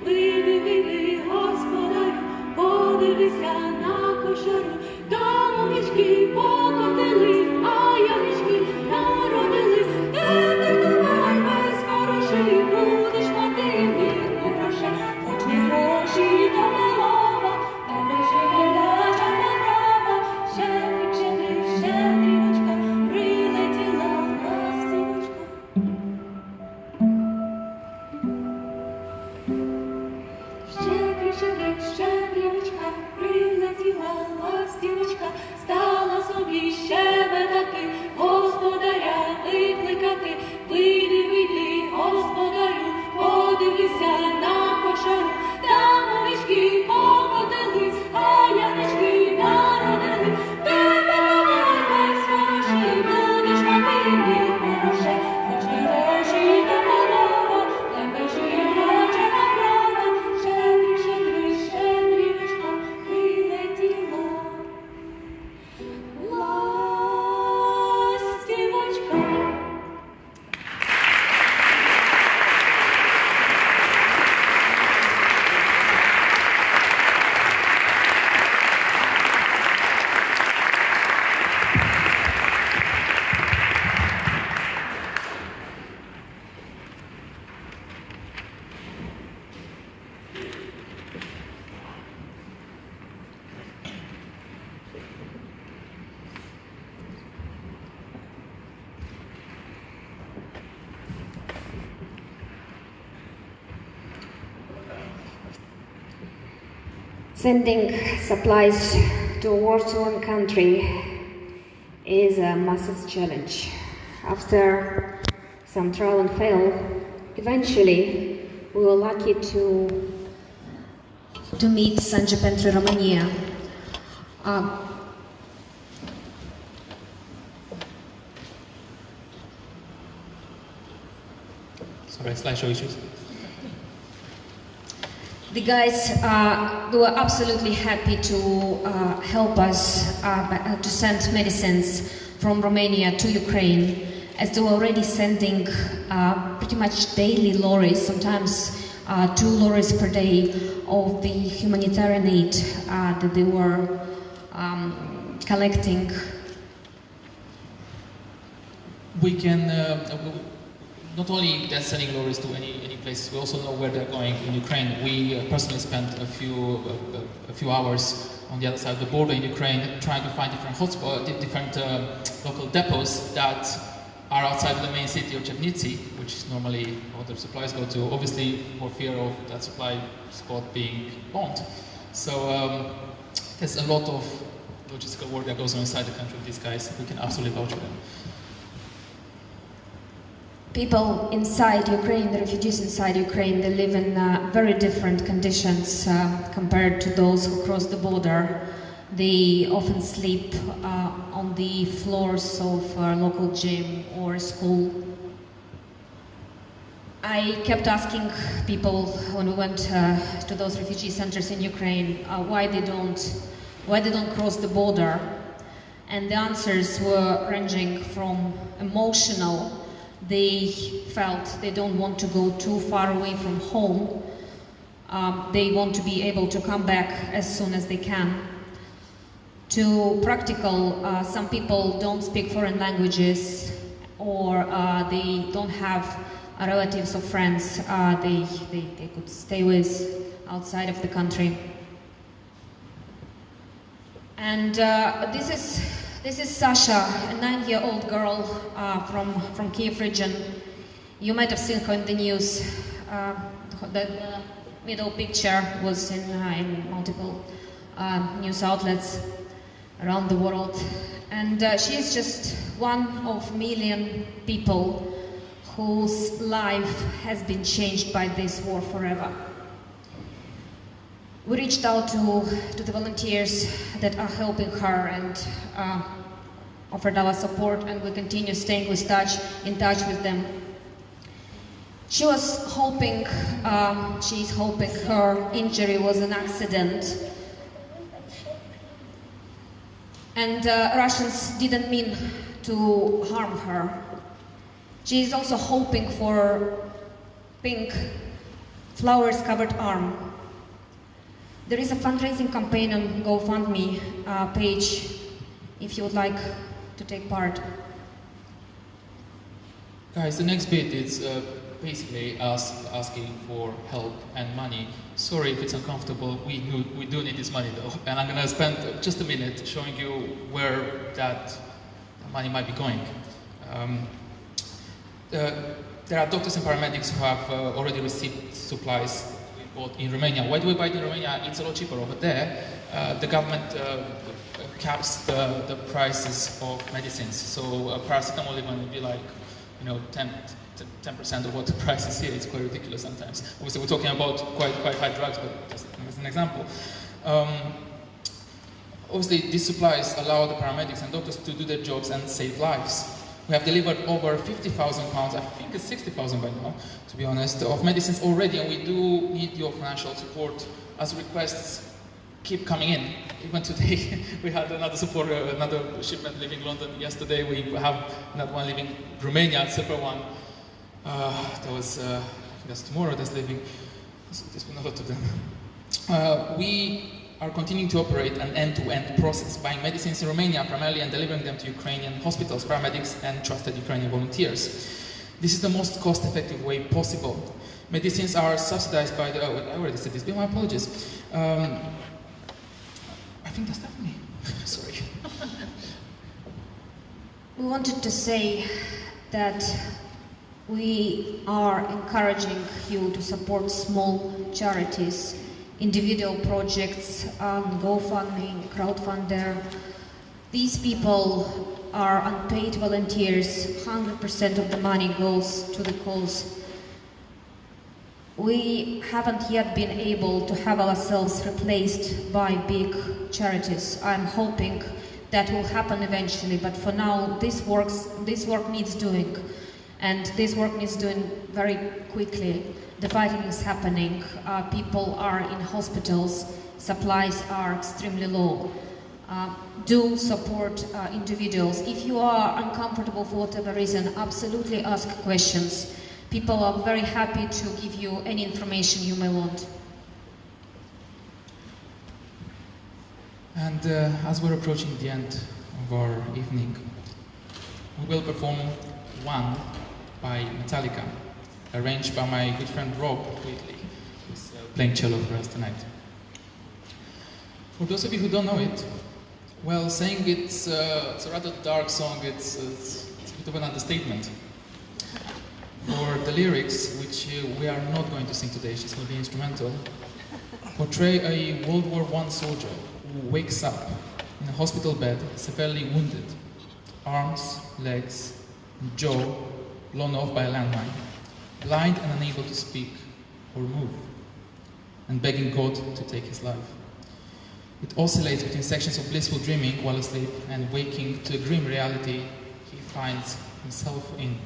H: вийди, вийди, господарю, подивися на кошару, там овічки покотились, а ягнички народились. Тепер давай весь хороший, будеш мати мірку грошей, хоч не гроші, то голова, тебе живе чорна трава, щедрик, щедрик, щедрівочка, прилетіла ластівочка. Щедрик, щедрик, щедрівочка, прилетіла ластівочка, стала собі щебетати, господаря викликати. Вийди, вийди, господарю, подивися на кошару, там овічки покотились, а ягнички народились. Тепер давай весь хороший, будеш мати мірку грошей, хоч не гроші, то голова, тебе жила чорна трава, щедрик, щедрик, щедрівочка, прилетіла ластівочка.
A: Sending supplies to a war-torn country is a massive challenge. After some trial and fail, eventually we were lucky to meet Petru Romania.
G: Sorry, slideshow issues.
A: The guys were absolutely happy to help us to send medicines from Romania to Ukraine, as they were already sending pretty much daily lorries, sometimes 2 lorries per day of the humanitarian aid that they were collecting.
G: We can not only they're sending lorries to any places, we also know where they're going in Ukraine. We personally spent a few hours on the other side of the border in Ukraine trying to find different hotspots, different local depots that are outside of the main city of Chernivtsi, which is normally what the supplies go to, obviously for fear of that supply spot being bombed. So there's a lot of logistical work that goes on inside the country with these guys. We can absolutely vouch for them.
A: People inside Ukraine, the refugees inside Ukraine, they live in very different conditions compared to those who cross the border. They often sleep on the floors of a local gym or school. I kept asking people when we went to those refugee centers in Ukraine why they don't cross the border, and the answers were ranging from emotional. They felt they don't want to go too far away from home. They want to be able to come back as soon as they can. To practical, some people don't speak foreign languages, or they don't have relatives or friends they could stay with outside of the country. And this is Sasha, a 9-year-old girl from Kiev region. You might have seen her in the news. The middle picture was in multiple news outlets around the world. And she is just one of million people whose life has been changed by this war forever. We reached out to the volunteers that are helping her and offered our support, and we continue staying in touch with them. She's hoping her injury was an accident, and Russians didn't mean to harm her. She is also hoping for pink flowers-covered arm. There is a fundraising campaign on GoFundMe page if you would like to take part.
G: Guys, the next bit is basically us asking for help and money. Sorry if it's uncomfortable, we do need this money though. And I'm gonna spend just a minute showing you where that money might be going. There are doctors and paramedics who have already received supplies bought in Romania. Why do we buy it in Romania? It's a lot cheaper over there. The government caps the prices of medicines. So paracetamol even would be like, 10% of what the price is here. It's quite ridiculous sometimes. Obviously, we're talking about quite high drugs, but just as an example. Obviously, these supplies allow the paramedics and doctors to do their jobs and save lives. We have delivered over £50,000, I think it's 60,000 by now, to be honest, of medicines already, and we do need your financial support as requests keep coming in. Even today, we had another support, another shipment leaving London yesterday. We have another one leaving Romania, a separate one. That's tomorrow that's leaving. There's been a lot of them. We are continuing to operate an end-to-end process, buying medicines in Romania primarily and delivering them to Ukrainian hospitals, paramedics and trusted Ukrainian volunteers. This is the most cost-effective way possible. Medicines are subsidized by the... I already said this, but my apologies. I think that's Stephanie. Sorry.
A: We wanted to say that we are encouraging you to support small charities, individual projects on GoFundMe, crowdfunder. These people are unpaid volunteers. 100% of the money goes to the cause. We haven't yet been able to have ourselves replaced by big charities. I'm hoping that will happen eventually, but for now, this work needs doing. And this work needs doing very quickly. The fighting is happening. People are in hospitals. Supplies are extremely low. Do support individuals. If you are uncomfortable for whatever reason, absolutely ask questions. People are very happy to give you any information you may want.
G: And as we're approaching the end of our evening, we will perform One by Metallica, arranged by my good friend Robert Wheatley, who's playing cello for us tonight. For those of you who don't know it, well, saying it's a rather dark song, it's a bit of an understatement. For the lyrics, which we are not going to sing today, she's going to be instrumental, portray a World War I soldier who wakes up in a hospital bed, severely wounded, arms, legs, and jaw blown off by a landmine, blind and unable to speak or move, and begging God to take his life. It oscillates between sections of blissful dreaming while asleep and waking to a grim reality he finds himself in.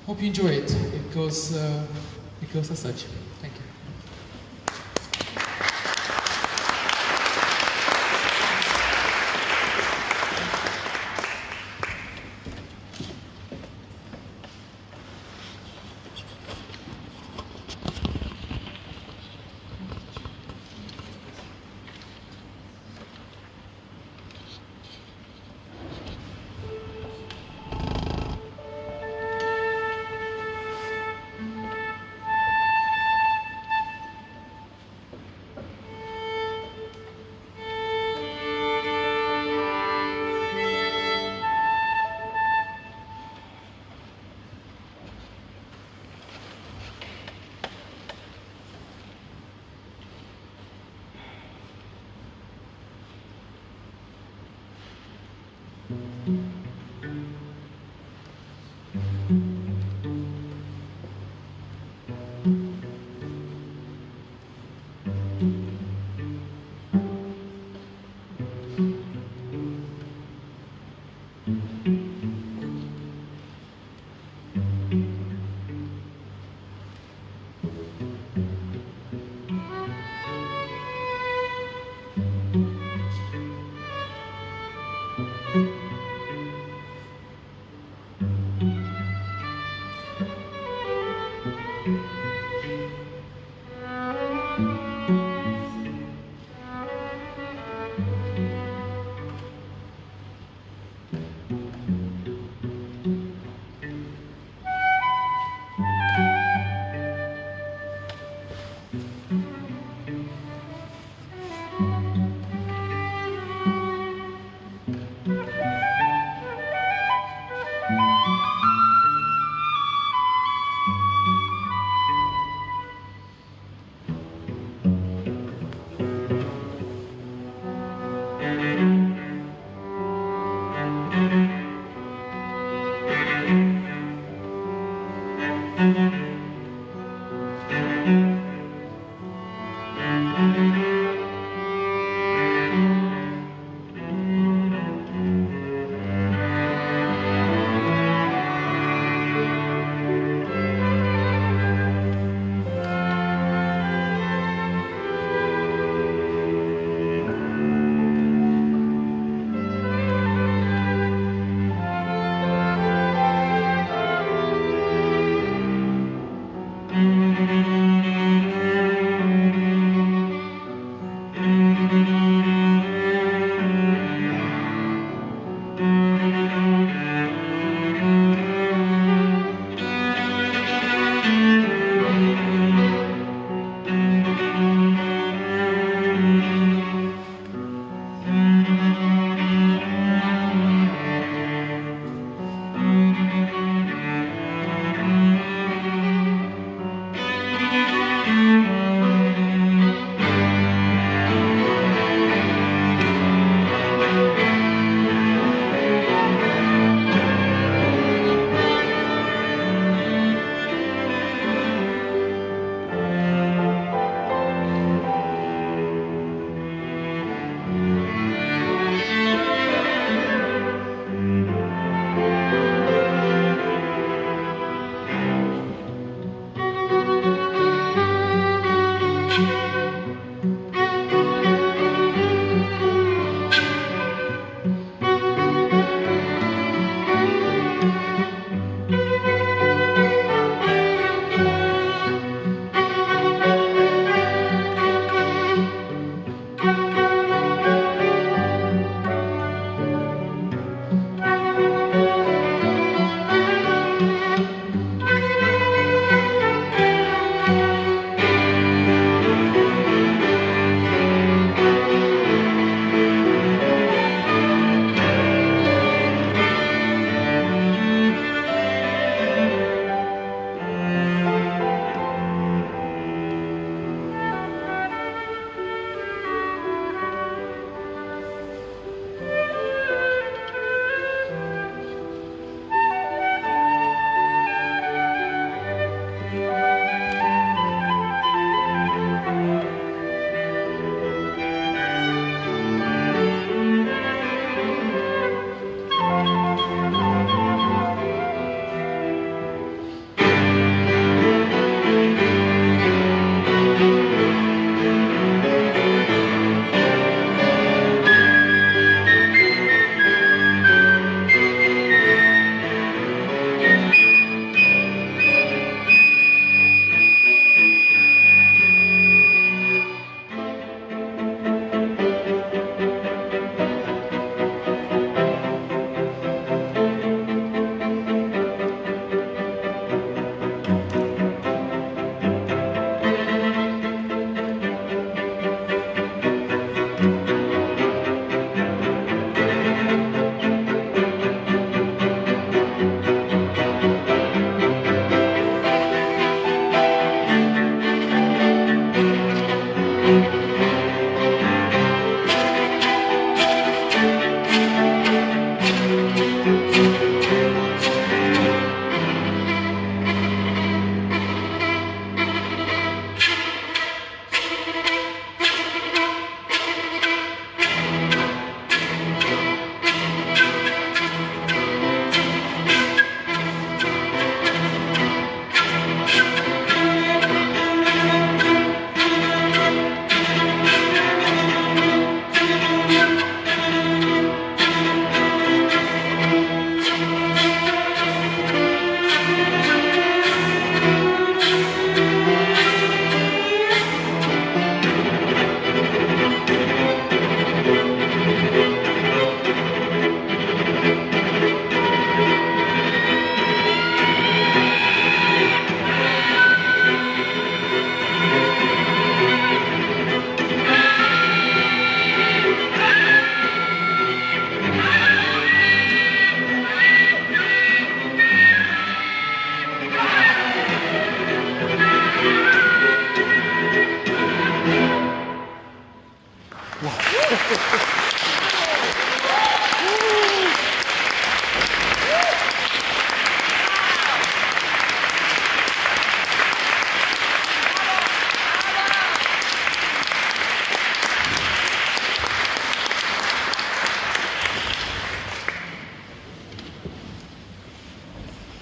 G: Hope you enjoy it. It goes as such. Thank you.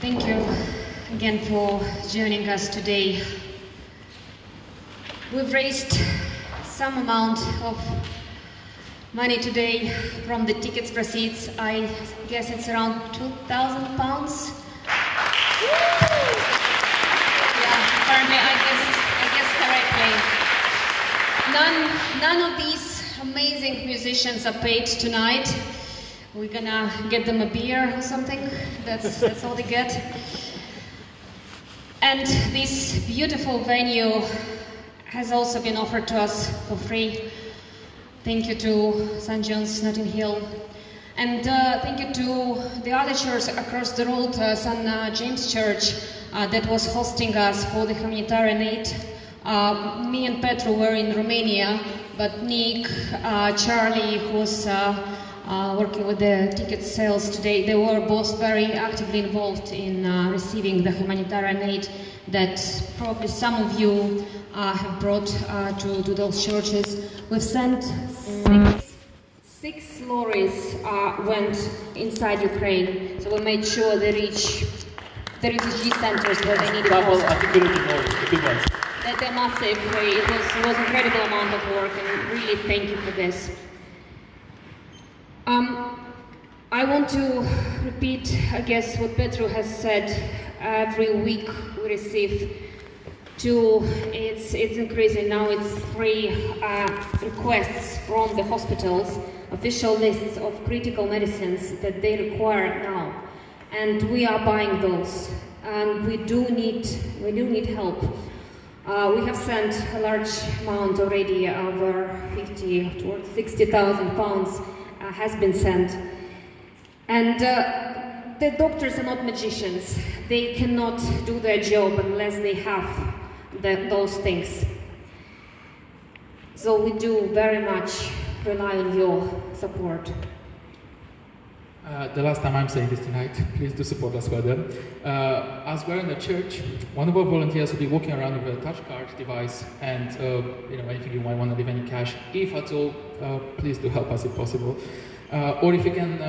A: Thank you again for joining us today. We've raised some amount of money today from the tickets proceeds. I guess it's around £2,000. Yeah, apparently I guess correctly. None of these amazing musicians are paid tonight. We're gonna get them a beer or something. That's all they get. And this beautiful venue has also been offered to us for free. Thank you to St. John's, Notting Hill. And thank you to the other church across the road, St. James Church, that was hosting us for the humanitarian aid. Me and Petru were in Romania, but Nick, Charlie, who's working with the ticket sales today, they were both very actively involved in receiving the humanitarian aid that probably some of you have brought to those churches. We've sent six lorries went inside Ukraine, so we made sure they reach the refugee centers where they need help. They're massive. It was an incredible amount of work, and really thank you for this. I want to repeat, I guess, what Petru has said. Every week we receive it's increasing now. It's 3 requests from the hospitals, official lists of critical medicines that they require now, and we are buying those. And we do need help. We have sent a large amount already, over 50 towards 60,000 pounds has been sent. And the doctors are not magicians. They cannot do their job unless they have those things. So we do very much rely on your support.
G: The last time I'm saying this tonight, please do support us further. As we're in the church, one of our volunteers will be walking around with a touch card device, and anything you might want to leave any cash. If at all, please do help us if possible. Or if you can,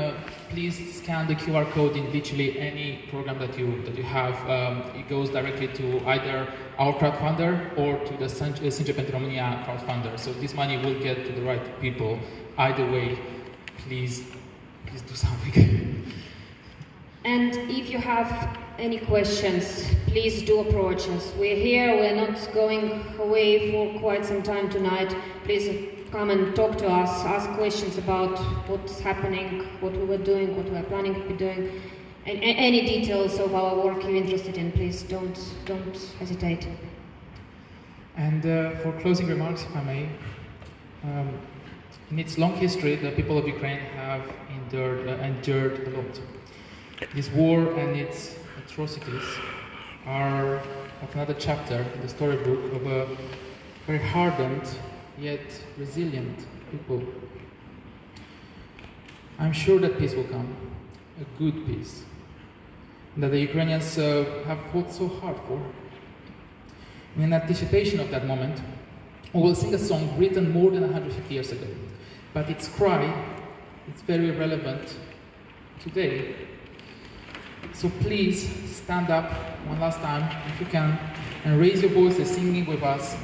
G: please scan the QR code in literally any program that you have. It goes directly to either our crowdfunder or to the Singe pentru Romania crowdfunder. So this money will get to the right people. Either way, please do something.
A: And if you have any questions, please do approach us. We're here, we're not going away for quite some time tonight. Please come and talk to us, ask questions about what's happening, what we were doing, what we are planning to be doing, and any details of our work you're interested in, please don't hesitate.
G: And for closing remarks, if I may, in its long history, the people of Ukraine have endured a lot. This war and its atrocities are another chapter in the storybook of a very hardened yet resilient people. I'm sure that peace will come, a good peace, that the Ukrainians have fought so hard for. In anticipation of that moment, we will sing a song written more than 150 years ago, but its cry, it's very relevant today. So please stand up one last time, if you can, and raise your voices singing with us.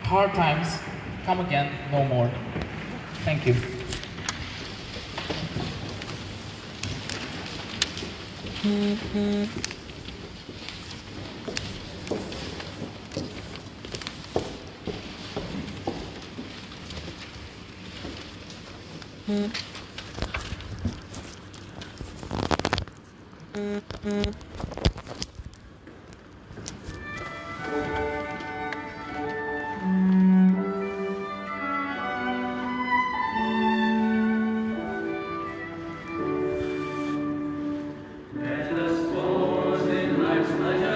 G: Hard times come again, no more. Thank you.
H: Let us pause in life's pleasure.